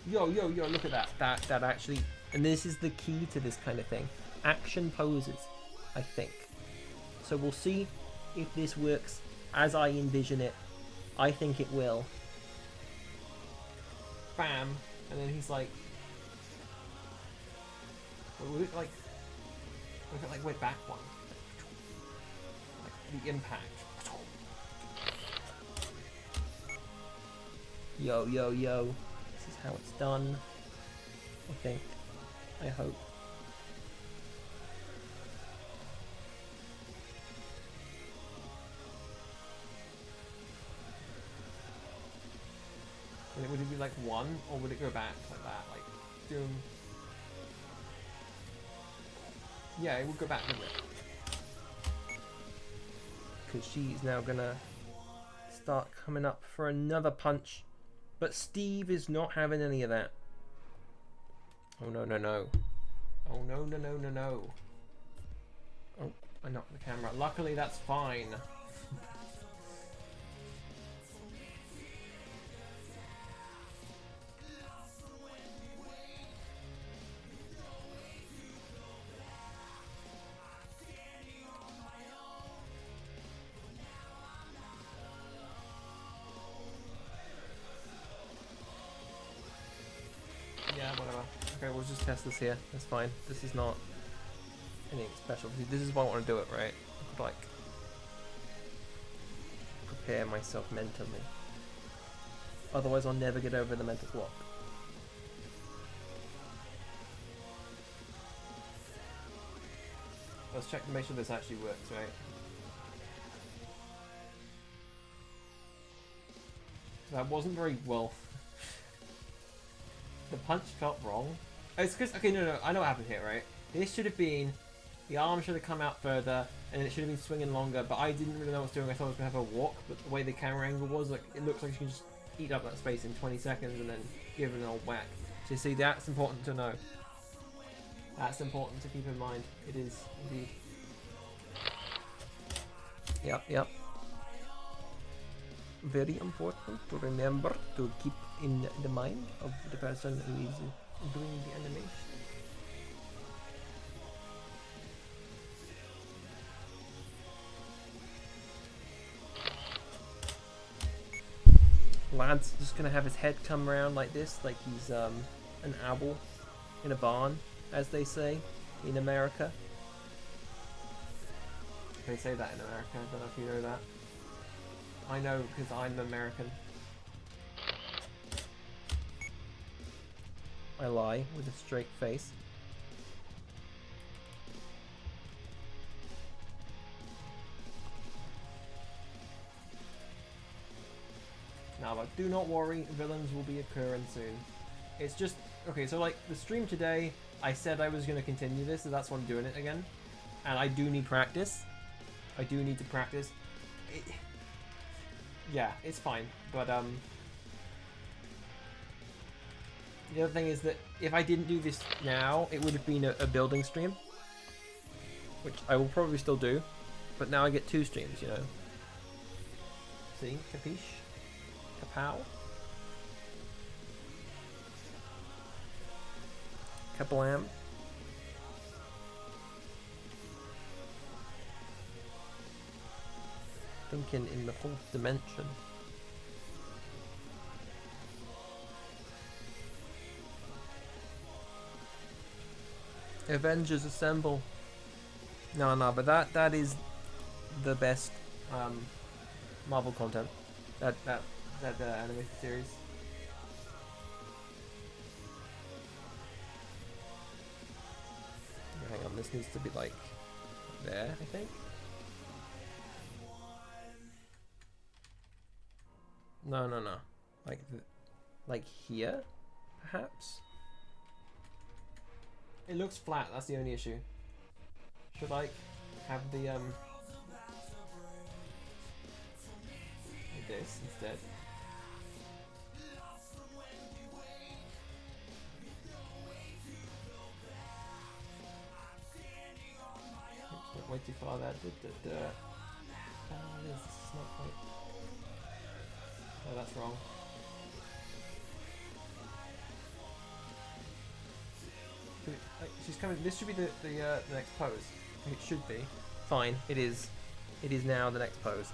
Yo, look at that. That actually, and this is the key to this kind of thing. Action poses, I think. So we'll see if this works as I envision it. I think it will. Bam, and then he's like, look at like way back one, like the impact. Yo, this is how it's done. I think. I hope. And would it be like one, or would it go back like that, like doom? Yeah, it would go back, wouldn't it? Because she's now gonna start coming up for another punch. But Steve is not having any of that. Oh no. Oh no. Oh, I knocked the camera. Luckily that's fine. Yeah, whatever. Okay, we'll just test this here. That's fine. This is not anything special. This is why I want to do it, right? Like, prepare myself mentally. Otherwise, I'll never get over the mental block. Let's check to make sure this actually works, right? That wasn't very well. The punch felt wrong. It's because, okay, no, I know what happened here, right? This should have been, the arm should have come out further, and it should have been swinging longer, but I didn't really know what I was doing. I thought I was going to have a walk, but the way the camera angle was, like, it looks like she can just eat up that space in 20 seconds and then give it an old whack. So you see, that's important to know. That's important to keep in mind. It is indeed. Yep. Very important to remember to keep in the mind of the person who is doing the animation. Lad's just gonna have his head come around like this, like he's an owl in a barn, as they say in America. They say that in America. I don't know if you know that. I know because I'm American. I lie with a straight face. Now, but do not worry, villains will be occurring soon. It's just, okay, so like the stream today, I said I was going to continue this, so that's why I'm doing it again. And I do need practice. I do need to practice. Yeah, it's fine, but the other thing is that if I didn't do this now, it would have been a building stream, which I will probably still do, but now I get 2 streams, you know. See? Capiche? Kapow? Kablam? Thinking in the 4th dimension. Avengers Assemble. No, but that is the best Marvel content. That animated series. Hang on, this needs to be like there, I think. No. Like here, perhaps? It looks flat, that's the only issue. Should I have the like this instead? Oops, way too far there. This is not quite. Oh, that's wrong. She's coming. This should be the next pose. It should be. Fine. It is. It is now the next pose.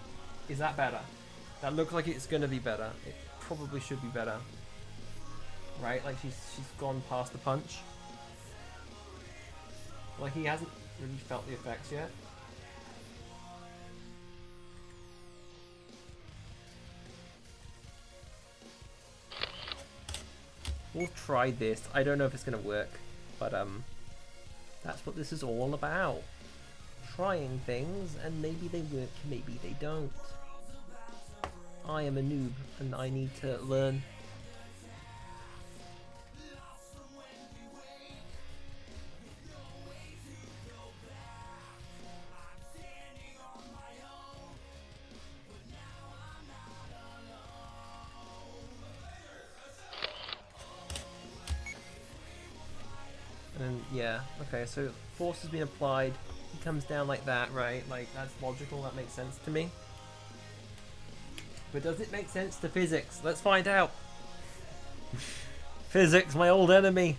Is that better? That looks like it's gonna be better. It probably should be better. Right? Like she's gone past the punch. Like he hasn't really felt the effects yet. We'll try this. I don't know if it's gonna work, but that's what this is all about. Trying things, and maybe they work, maybe they don't. I am a noob, and I need to learn. And yeah, okay, so force has been applied. He comes down like that, right? Like, that's logical, that makes sense to me. But does it make sense to physics? Let's find out. Physics, my old enemy.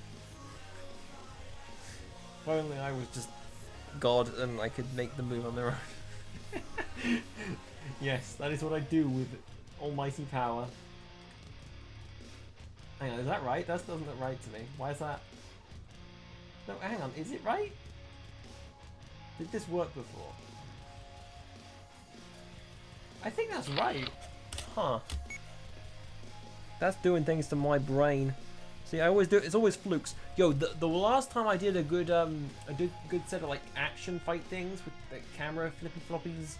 If only I was just God and I could make them move on their own. Yes, that is what I do with almighty power. Hang on, is that right? That doesn't look right to me. Why is that? No, hang on, is it right? Did this work before? I think that's right. Huh. That's doing things to my brain. See, I always do it. It's always flukes. Yo, the last time I did a good set of like action fight things with the camera flippy floppies.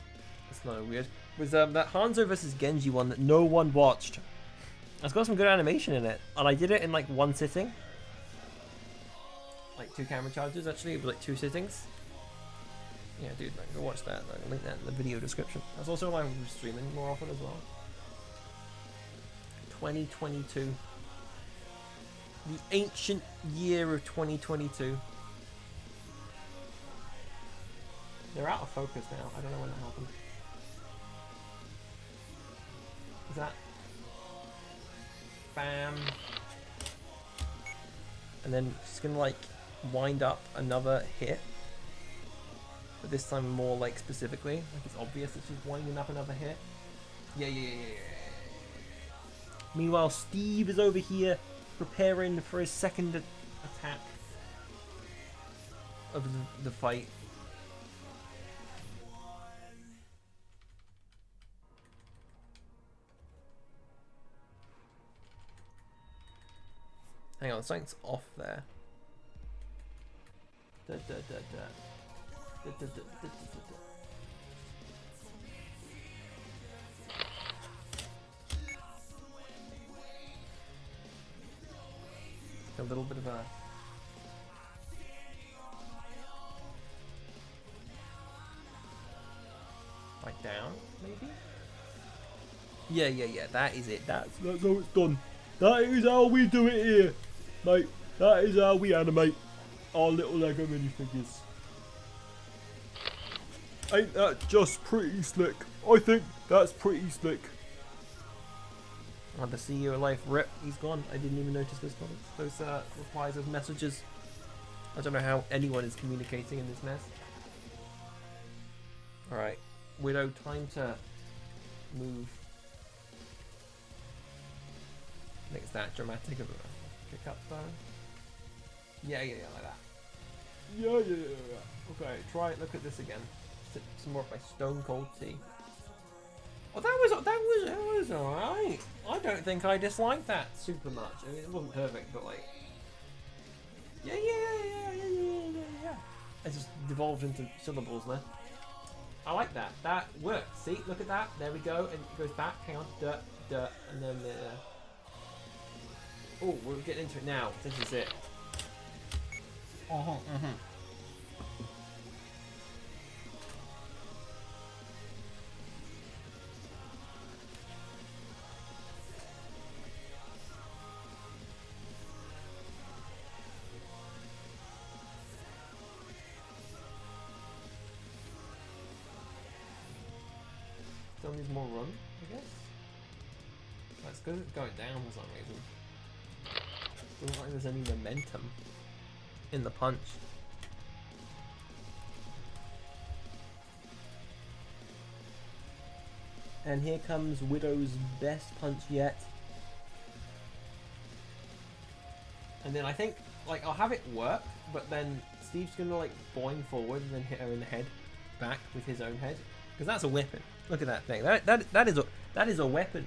That's not weird. Was that Hanzo versus Genji one that no one watched. It's got some good animation in it, and I did it in like one sitting. Like 2 camera charges actually, it was like 2 sittings. Yeah, dude, man, go watch that. I'll link that in the video description. That's also why I'm streaming more often as well. 2022. The ancient year of 2022. They're out of focus now. I don't know when that happened. Is that... Bam. And then she's gonna like wind up another hit. But this time more like specifically. Like it's obvious that she's winding up another hit. Yeah. Meanwhile, Steve is over here preparing for his second attack of the fight. Hang on, something's off there. A little bit of a... Like down, maybe? Yeah, that is it. That's how it's done. That is how we do it here, mate. That is how we animate our little Lego minifigures. Ain't that just pretty slick? I think that's pretty slick. Oh, the CEO of Life, rip, he's gone. I didn't even notice those replies of messages. I don't know how anyone is communicating in this mess. Alright, Widow, time to move. I think it's that dramatic of a kick up though. Yeah, like that. Yeah. Okay, try it. Look at this again. Some more of my Stone Cold tea. Oh, that was alright. I don't think I disliked that super much. I mean, it wasn't perfect, but like, yeah. It just devolved into syllables there. I like that. That works. See, look at that. There we go, and it goes back. Hang on, dirt, and then. Oh, we're getting into it now. This is it. Still needs more run, I guess. That's because it's going down for some reason. Doesn't like there's any momentum in the punch. And here comes Widow's best punch yet. And then I think, like, I'll have it work, but then Steve's gonna like boing forward and then hit her in the head back with his own head, because that's a weapon. Look at that thing. That is a weapon.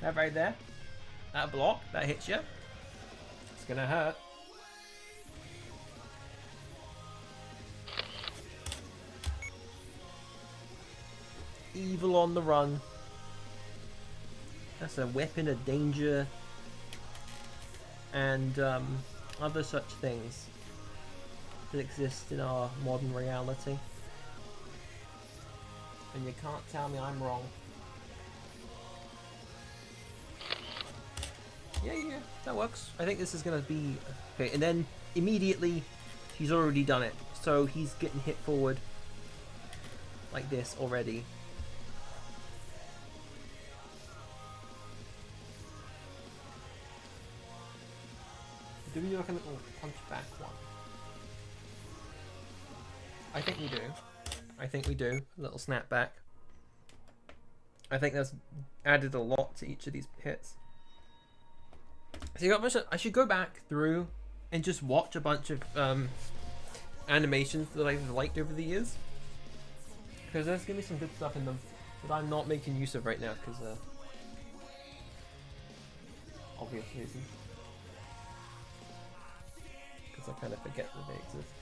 That right there. That block that hits you. It's gonna hurt. Evil on the run. That's a weapon of danger and other such things that exist in our modern reality. And you can't tell me I'm wrong. Yeah, that works. I think this is gonna be okay. And then immediately, he's already done it. So he's getting hit forward like this already. Do we do like a little punch back one? I think we do. A little snap back. I think that's added a lot to each of these hits. So I should go back through and just watch a bunch of animations that I've liked over the years, because there's gonna be some good stuff in them that I'm not making use of right now because obvious reasons. Because I kind of forget that they exist.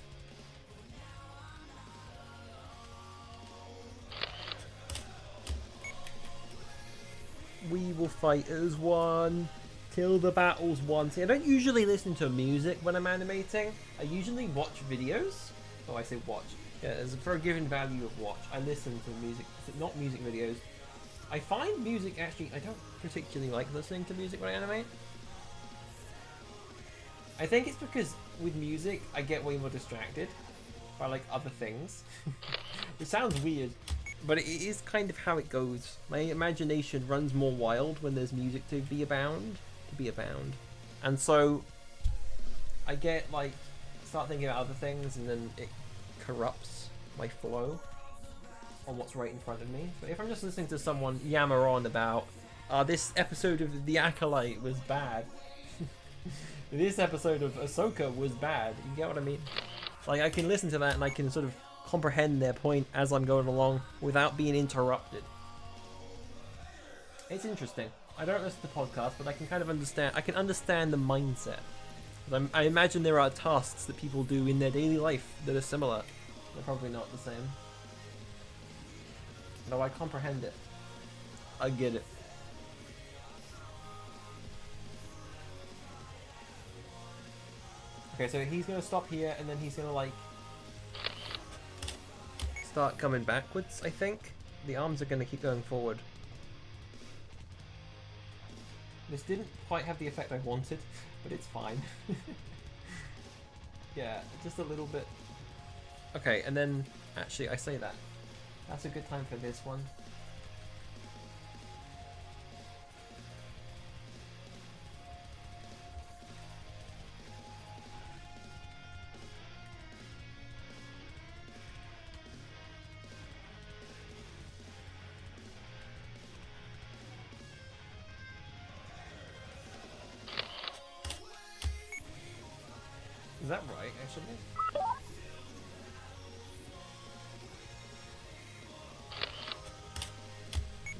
We will fight as one. Till the battle's won. See, I don't usually listen to music when I'm animating. I usually watch videos. Oh, I say watch. Yeah, for a given value of watch, I listen to music, not music videos. I find music actually, I don't particularly like listening to music when I animate. I think it's because with music, I get way more distracted by like other things. It sounds weird, but it is kind of how it goes. My imagination runs more wild when there's music to be abound. And so I get like, start thinking about other things and then it corrupts my flow on what's right in front of me. But if I'm just listening to someone yammer on about, this episode of The Acolyte was bad. This episode of Ahsoka was bad. You get what I mean? Like, I can listen to that and I can sort of comprehend their point as I'm going along without being interrupted. It's interesting. I don't listen to podcasts, but I can kind of understand. I can understand the mindset. I imagine there are tasks that people do in their daily life that are similar. They're probably not the same. Though I comprehend it. I get it. Okay, so he's gonna stop here and then he's gonna like start coming backwards, I think. The arms are gonna keep going forward. This didn't quite have the effect I wanted, but it's fine. Yeah, just a little bit. Okay, and then actually I say that. That's a good time for this one. Is that right, actually?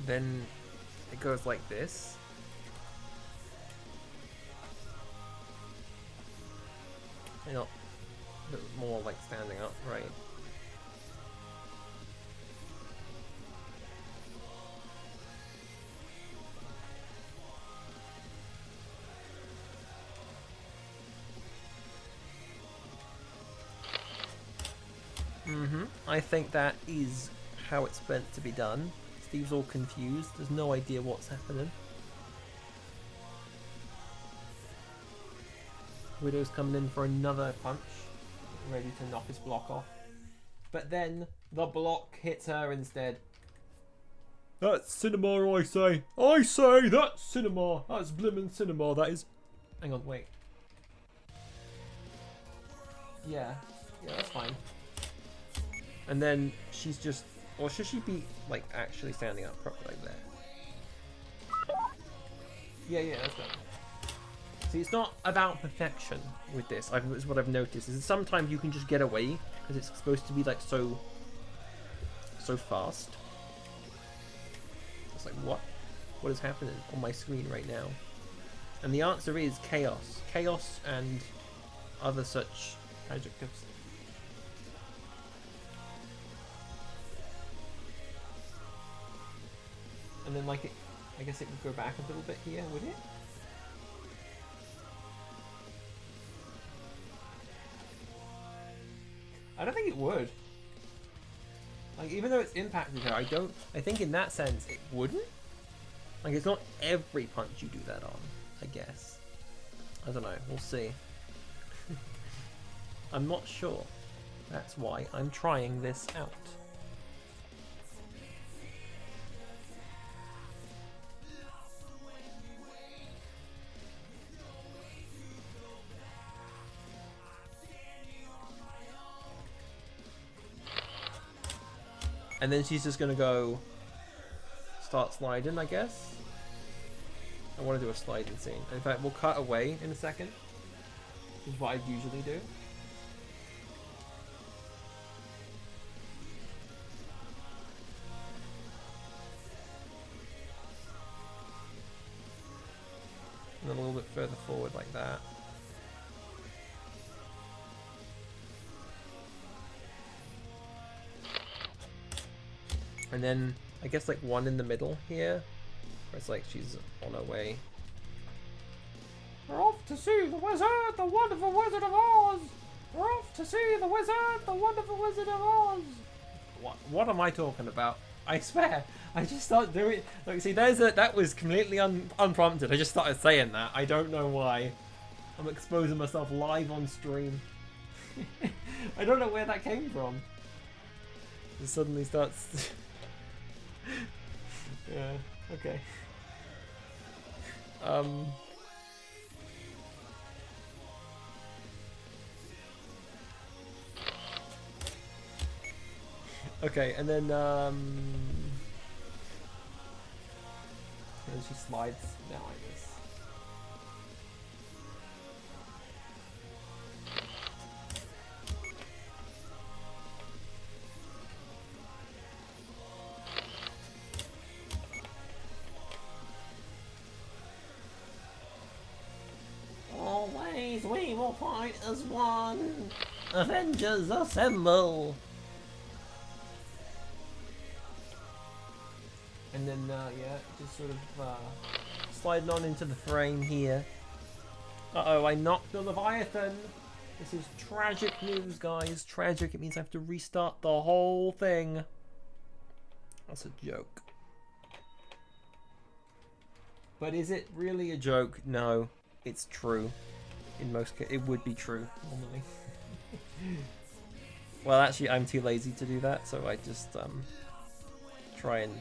Then it goes like this. You know, a bit more like standing up, right? I think that is how it's meant to be done. Steve's all confused. There's no idea what's happening. Widow's coming in for another punch, ready to knock his block off. But then the block hits her instead. That's cinema, I say. I say that's cinema. That's blimmin' cinema, that is. Hang on, wait. Yeah, that's fine. And then she's just, or should she be like actually standing up properly like that? Yeah, that's good. See, it's not about perfection with this. Is what I've noticed. Is sometimes you can just get away because it's supposed to be like so fast. It's like what is happening on my screen right now? And the answer is chaos, and other such adjectives. And then like I guess it would go back a little bit here, would it? I don't think it would. Like, even though it's impacted her, I think in that sense it wouldn't. Like, it's not every punch you do that on, I guess. I don't know, we'll see. I'm not sure. That's why I'm trying this out. And then she's just gonna go start sliding, I guess. I want to do a sliding scene. In fact, we'll cut away in a second, which is what I usually do. And then a little bit further forward like that. And then, I guess like one in the middle here, where it's like she's on her way. We're off to see the wizard, the wonderful Wizard of Oz! We're off to see the wizard, the wonderful Wizard of Oz! What am I talking about? I swear. I just started doing. Look, see, that was completely unprompted. I just started saying that. I don't know why. I'm exposing myself live on stream. I don't know where that came from. It suddenly starts. Yeah. Okay. Okay, and then and she slides now, I guess. Always we will fight as one. Avengers assemble. And then, yeah, just sort of sliding on into the frame here. Uh-oh, I knocked the Leviathan. This is tragic news, guys. Tragic. It means I have to restart the whole thing. That's a joke. But is it really a joke? No, it's true. In most cases, it would be true, normally. Well, actually, I'm too lazy to do that, so I just try and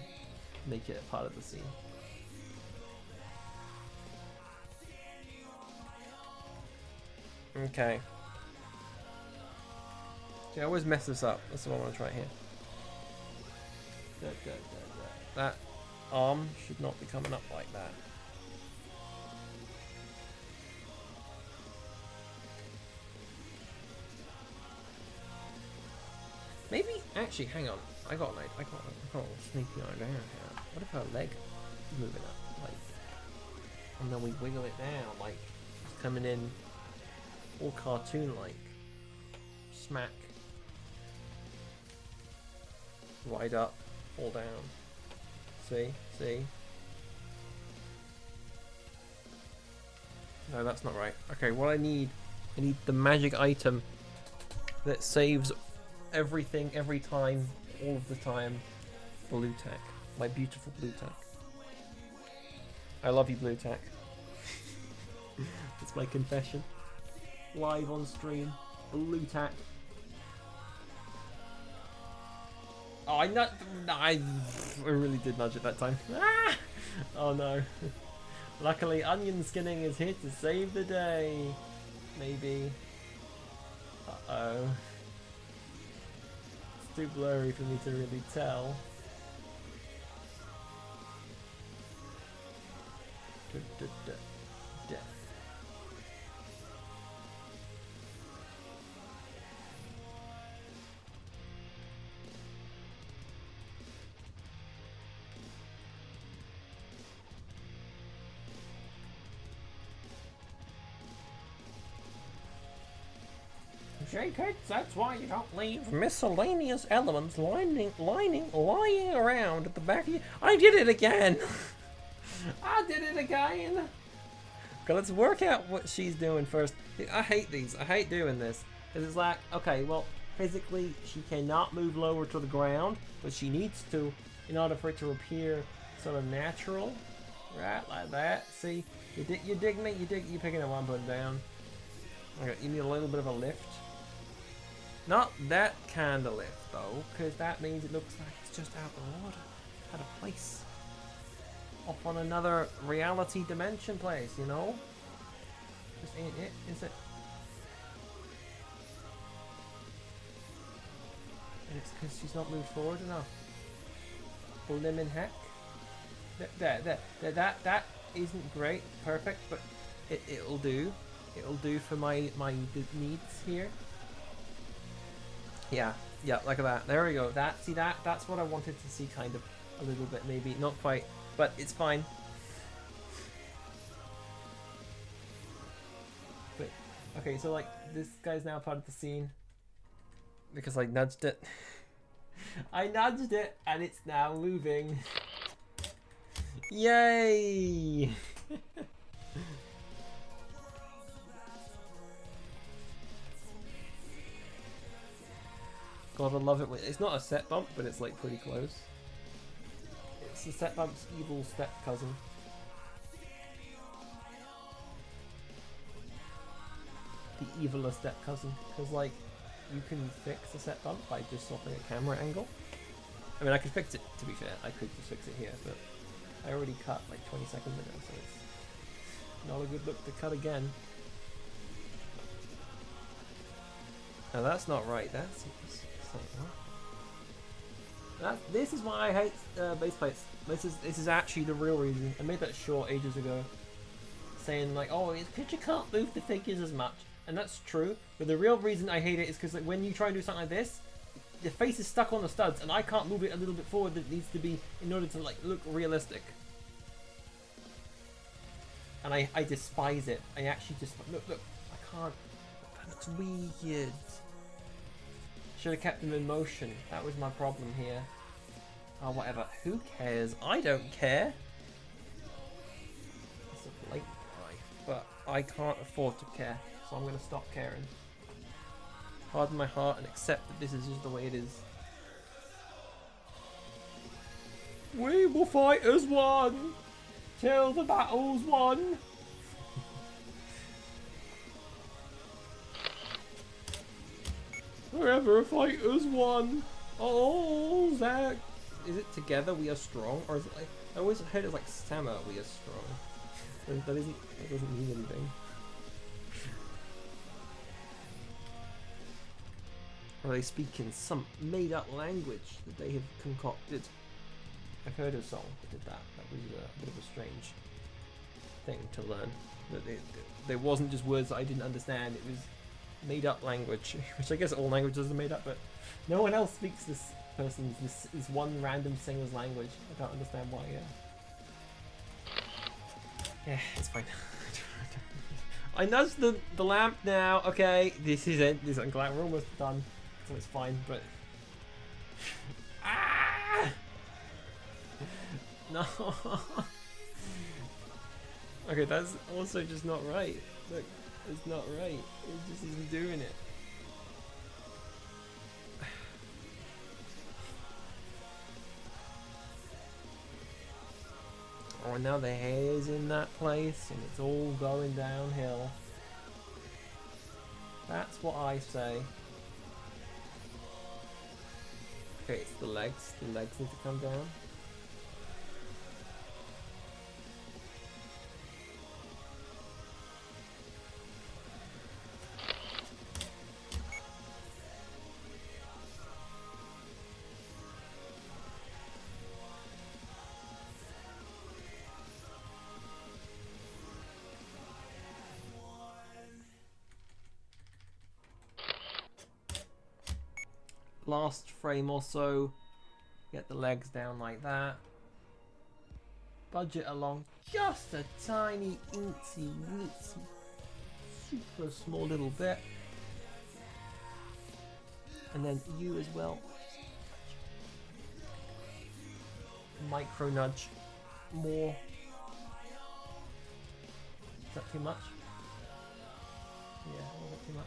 make it a part of the scene. Okay. See, I always mess this up. That's what I want to try here. That arm should not be coming up like that. Maybe, actually, hang on. I got a sneaky idea here. What if her leg is moving up, like, and then we wiggle it down, like, it's coming in all cartoon-like. Smack. Right up, fall down. See? No, that's not right. Okay, what I need the magic item that saves everything, every time, all of the time. Blue tack. My beautiful blue tack. I love you, blue tack. It's my confession. Live on stream. Blue tack. Oh, I really did nudge it that time. Ah! Oh no. Luckily, onion skinning is here to save the day. Maybe. Uh-oh. It's too blurry for me to really tell. Death. Kids, that's why you don't leave miscellaneous elements lying around at the back of you. I did it again! I did it again! Okay, let's work out what she's doing first. I hate these. I hate doing this. Because it's like, okay, well, physically she cannot move lower to the ground, but she needs to in order for it to appear sort of natural. Right, like that. See? You dig me? You're picking it one foot down. Okay, you need a little bit of a lift. Not that kind of lift, though, because that means it looks like it's just out of order, out of place. Off on another reality dimension place, you know? Just ain't it, is it? And it's because she's not moved forward enough. Blimmin' heck. That isn't great, perfect, but it'll do. It'll do for my needs here. Yeah, like that. There we go. That's what I wanted to see, kind of a little bit, maybe not quite, but it's fine. But okay, so like this guy's now part of the scene because I nudged it. I nudged it, and it's now moving. Yay! God, I love it when it's not a set bump, but it's like pretty close. the set bump's evil step cousin. The eviler step cousin, because like you can fix the set bump by just swapping a camera angle. I mean, I could fix it, to be fair. I could just fix it here, but I already cut like 20 seconds ago, so it's not a good look to cut again. No, that's not right. That's this is why I hate base plates. This is actually the real reason. I made that short ages ago, saying like, oh, it's because you can't move the figures as much, and that's true. But the real reason I hate it is because like when you try and do something like this, the face is stuck on the studs, and I can't move it a little bit forward that it needs to be in order to like look realistic. And I despise it. I actually just look. I can't. That looks weird. Should have kept them in motion. That was my problem here. Oh, whatever. Who cares? I don't care. It's a blatant lie, but I can't afford to care, so I'm gonna stop caring. Harden my heart and accept that this is just the way it is. We will fight as one till the battle's won. Forever fighters won. Oh, Zach. Is it together we are strong, or is it like I always heard it like Sama we are strong? That doesn't mean anything. Or they speak in some made-up language that they have concocted. I've heard of a song that did that. That was a bit of a strange thing to learn. That there wasn't just words that I didn't understand. It was made-up language, which I guess all languages are made up, but no one else speaks this person's this one random singer's language. I don't understand why. Yeah, it's fine. I nudged the lamp now. Okay, this is it. I'm glad we're almost done, so it's fine. But ah! No. Okay, that's also just not right. Look, it's not right. It just isn't doing it. Oh, now the hair's in that place and it's all going downhill. That's what I say. Okay, it's the legs. The legs need to come down. Last frame or so, get the legs down like that. Budget along just a tiny incy wincy super small little bit, and then you as well. Micro nudge more. Is that too much? Yeah, a little bit too much.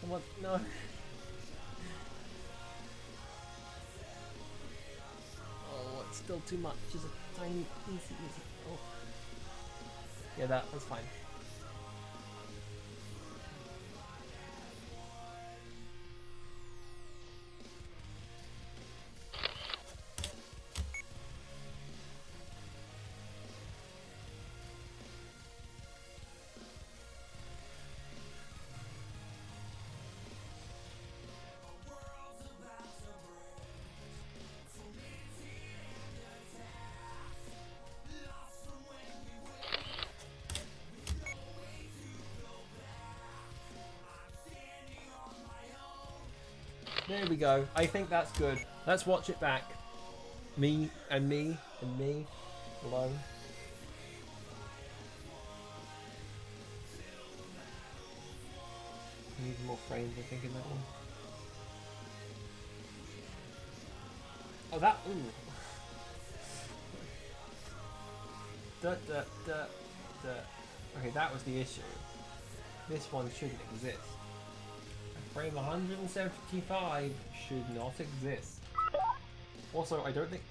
What? No. Oh, it's still too much. Just a tiny, easy. Oh. Yeah, that's fine. There we go. I think that's good. Let's watch it back. Me and me and me alone. Need more frames, I think, in that one. Oh, that. Ooh. Da da da da Okay, that was the issue. This one shouldn't exist. A frame 175 should not exist. Also, I don't think...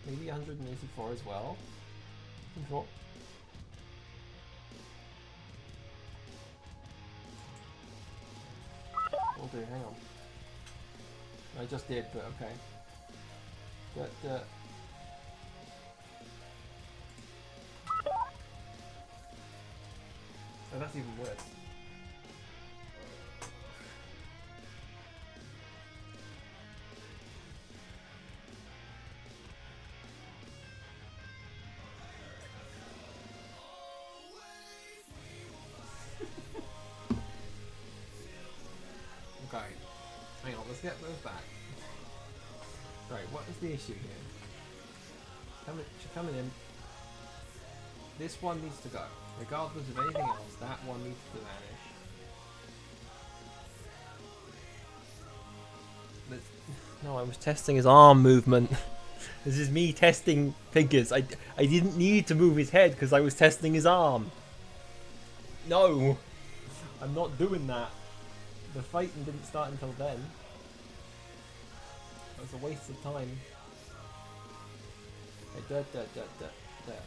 Maybe 184 as well. 184. Will do, hang on. I just did, but okay. Oh, that's even worse. Okay, hang on, let's get those back. Right, what is the issue here? She's coming in. This one needs to go. Regardless of anything else, that one needs to vanish. No, I was testing his arm movement. This is me testing figures. I didn't need to move his head because I was testing his arm. No! I'm not doing that. The fighting didn't start until then. It was a waste of time. Okay, there.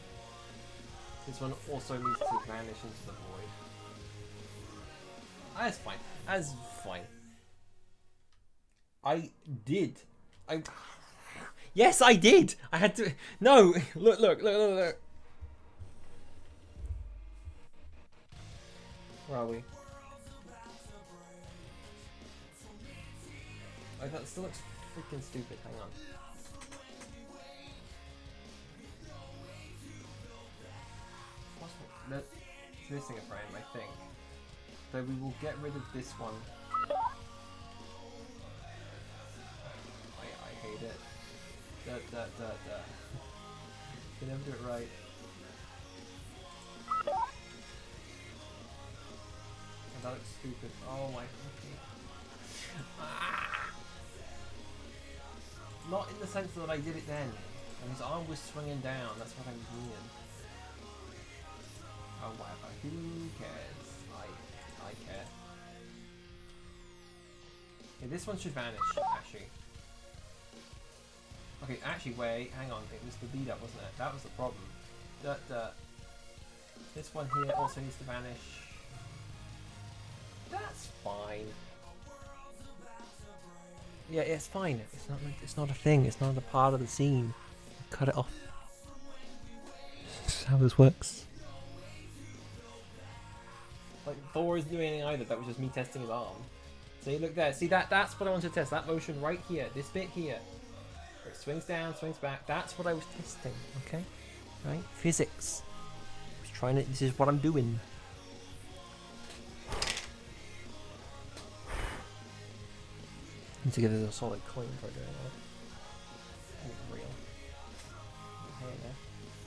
This one also needs to vanish into the void. That's fine. That's fine. I did. Yes, I did. I had to. No, look. Where are we? Oh, that still looks freaking stupid. Hang on. It's missing a frame, I think. So we will get rid of this one. I hate it. You never do it right. And that looks stupid. Oh my Not in the sense that I did it then. And his arm was swinging down, that's what I was meaning. Oh whatever, who cares? I care. Okay, this one should vanish, actually. Okay, actually wait, hang on, it was the beat up, wasn't it? That was the problem. This one here also needs to vanish. That's fine. Yeah, it's fine. It's not a thing. It's not a part of the scene. Cut it off. That's how this works. Like Thor isn't doing anything either. That was just me testing his arm. See, look there. See that's what I wanted to test. That motion right here. This bit here. Where it swings down, swings back. That's what I was testing. Okay, right? Physics. I was trying to. This is what I'm doing. Need to give it a solid clean for doing that. Real.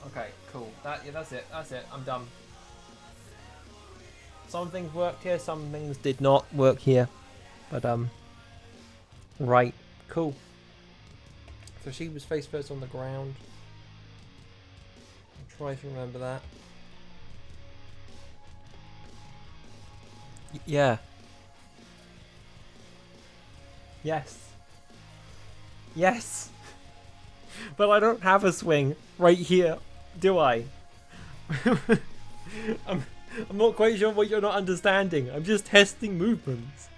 Okay, cool. That's it. That's it. I'm done. Some things worked here, some things did not work here. But right, cool. So she was face first on the ground. I'll try to remember that. Yeah. Yes. Yes. But I don't have a swing right here, do I? I'm not quite sure what you're not understanding. I'm just testing movements.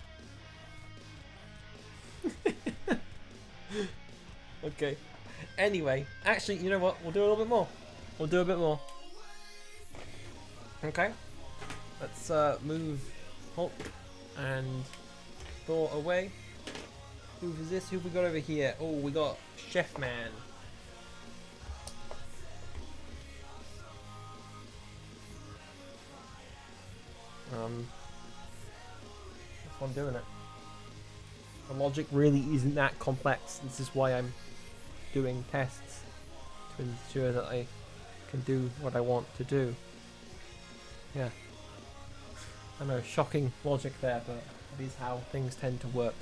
Okay. Anyway, actually, you know what? We'll do a little bit more. We'll do a bit more. Okay. Let's move Hulk and Thor away. Who is this? Who we got over here? Oh, we got Chef Man. That's what I'm doing it. The logic really isn't that complex. This is why I'm doing tests to ensure that I can do what I want to do. Yeah. I know, shocking logic there, but it is how things tend to work.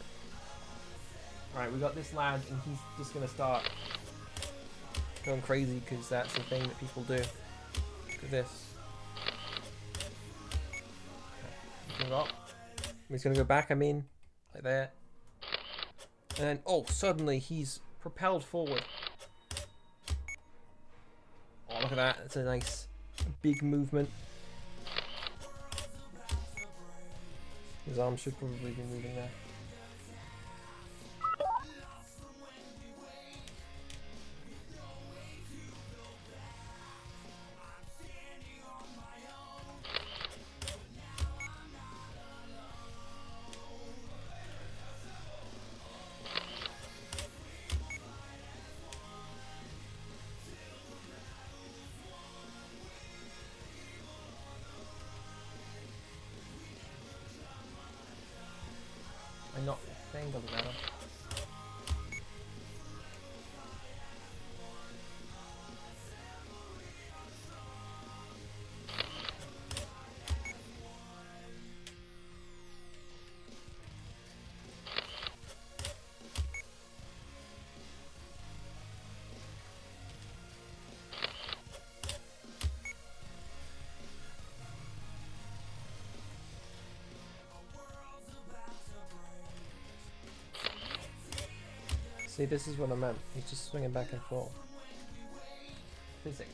Alright, we got this lad, and he's just gonna start going crazy because that's the thing that people do. Look at this. Oh, he's gonna go back, I mean. Like there. And then, oh, suddenly he's propelled forward. Oh, look at that. It's a nice big movement. His arm should probably be moving there. I knocked the thing, doesn't matter. See, this is what I meant. He's just swinging back and forth. Physics.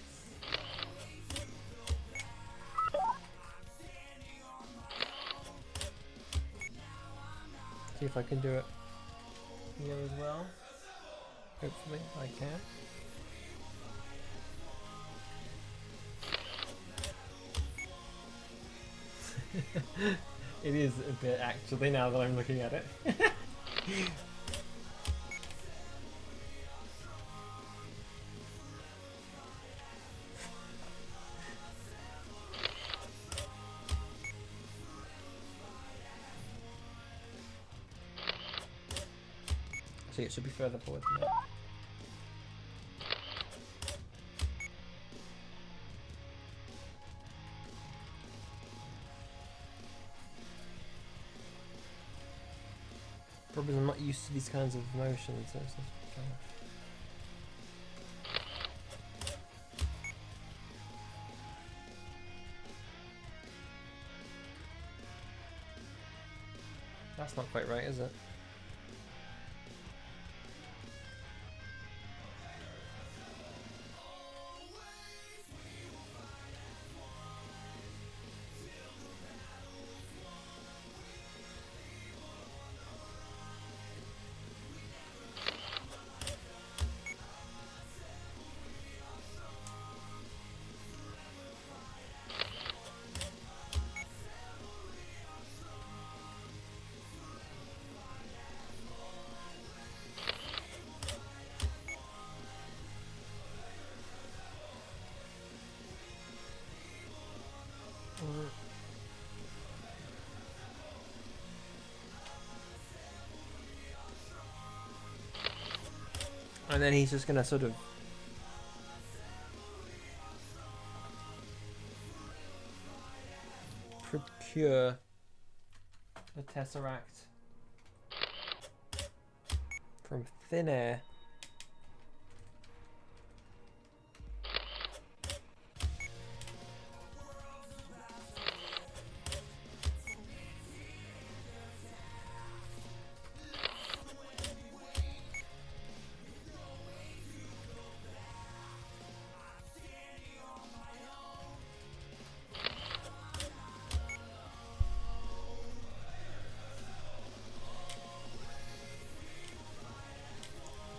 See if I can do it here as well. Hopefully I can. It is a bit actually now that I'm looking at it. See, it should be further forward than that. Probably I'm not used to these kinds of motions, so it's just kind of... That's not quite right, is it? And then he's just gonna sort of procure the Tesseract from thin air.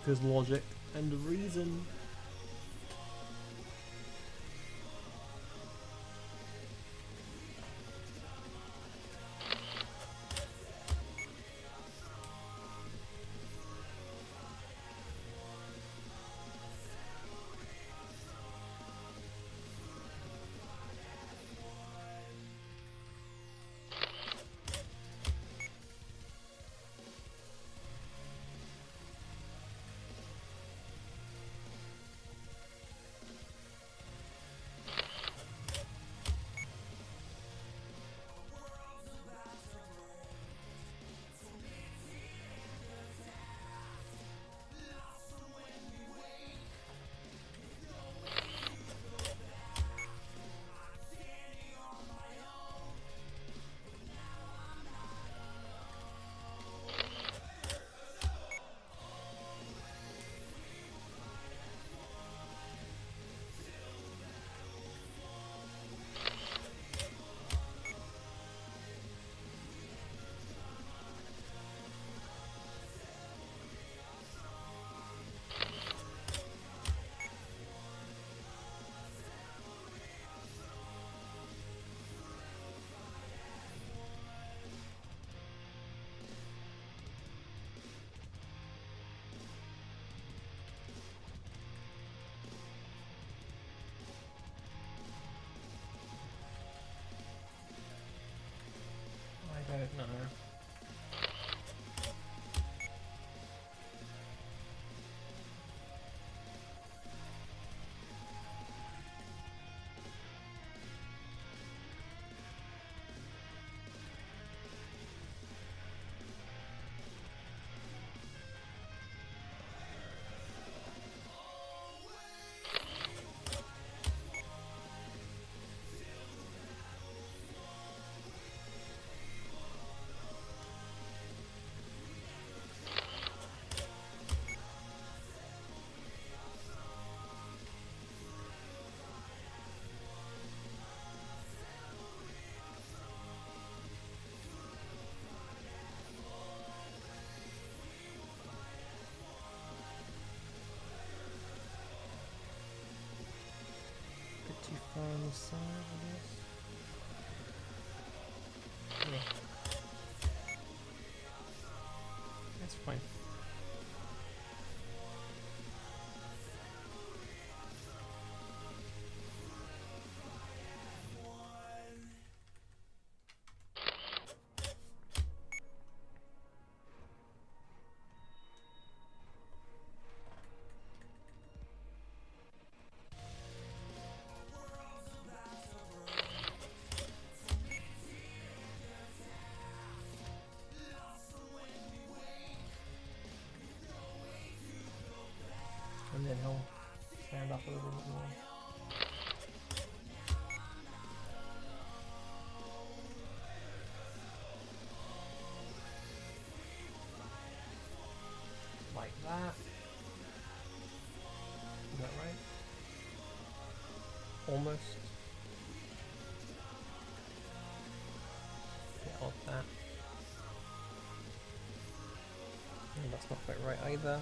Because logic and reason. No. Too far on the side, I guess. Yeah. That's fine. And then he'll stand up a little bit more. Like that. Is that right? Almost. Get off that. And that's not quite right either.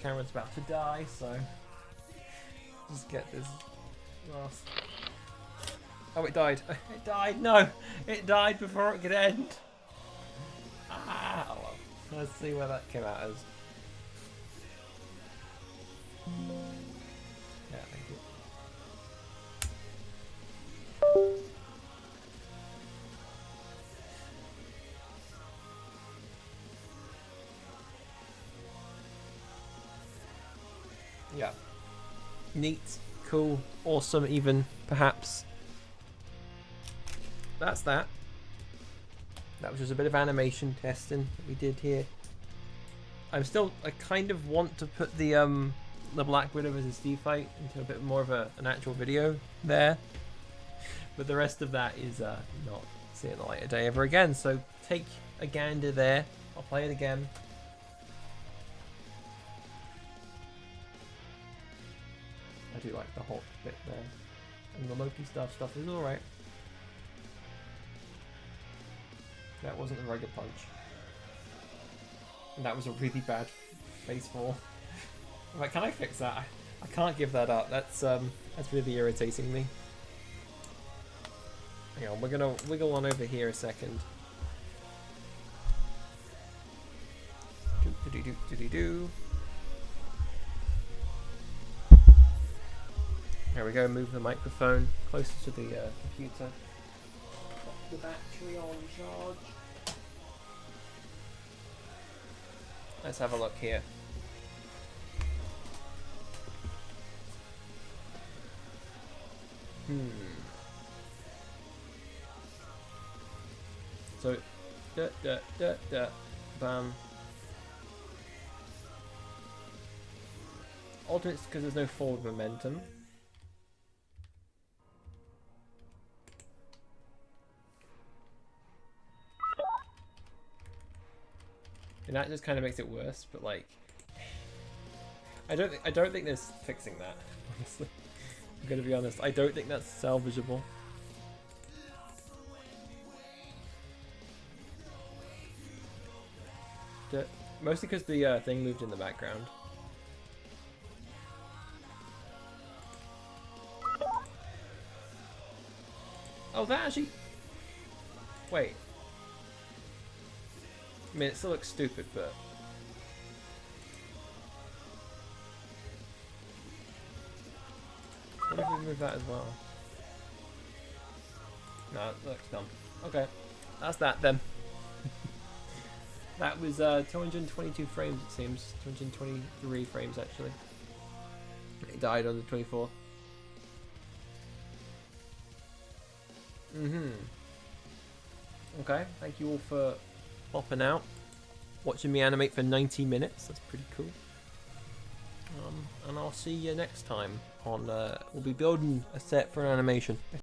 Cameron's about to die, so just get this last. Oh, it died. It died. No, it died before it could end. Ah, oh well. Let's see where that came out as. Yeah, thank you. Yeah. Neat, cool, awesome even, perhaps. That's that. That was just a bit of animation testing that we did here. I kind of want to put the Black Widow versus Steve fight into a bit more of an actual video there. But the rest of that is not seeing the light of day ever again. So take a gander there. I'll play it again. I do like the Hulk bit there. And the Loki stuff is alright. That wasn't a regular punch. And that was a really bad face fall. I'm like, can I fix that? I can't give that up. That's really irritating me. Hang on, we're gonna wiggle on over here a second. Do. There we go, move the microphone closer to the computer. Put the battery on charge. Let's have a look here. So, bam. Alternates because there's no forward momentum. And that just kind of makes it worse, but like, I don't think there's fixing that. Honestly, I'm gonna be honest. I don't think that's salvageable. watched it. Mostly because the thing moved in the background. Oh, that actually... Wait. I mean, it still looks stupid, but... What if we move that as well? No, it looks dumb. Okay, that's that then. That was 222 frames, it seems. 223 frames, actually. It died on the 24th. Okay, thank you all for popping out. Watching me animate for 90 minutes. That's pretty cool. And I'll see you next time on... we'll be building a set for an animation.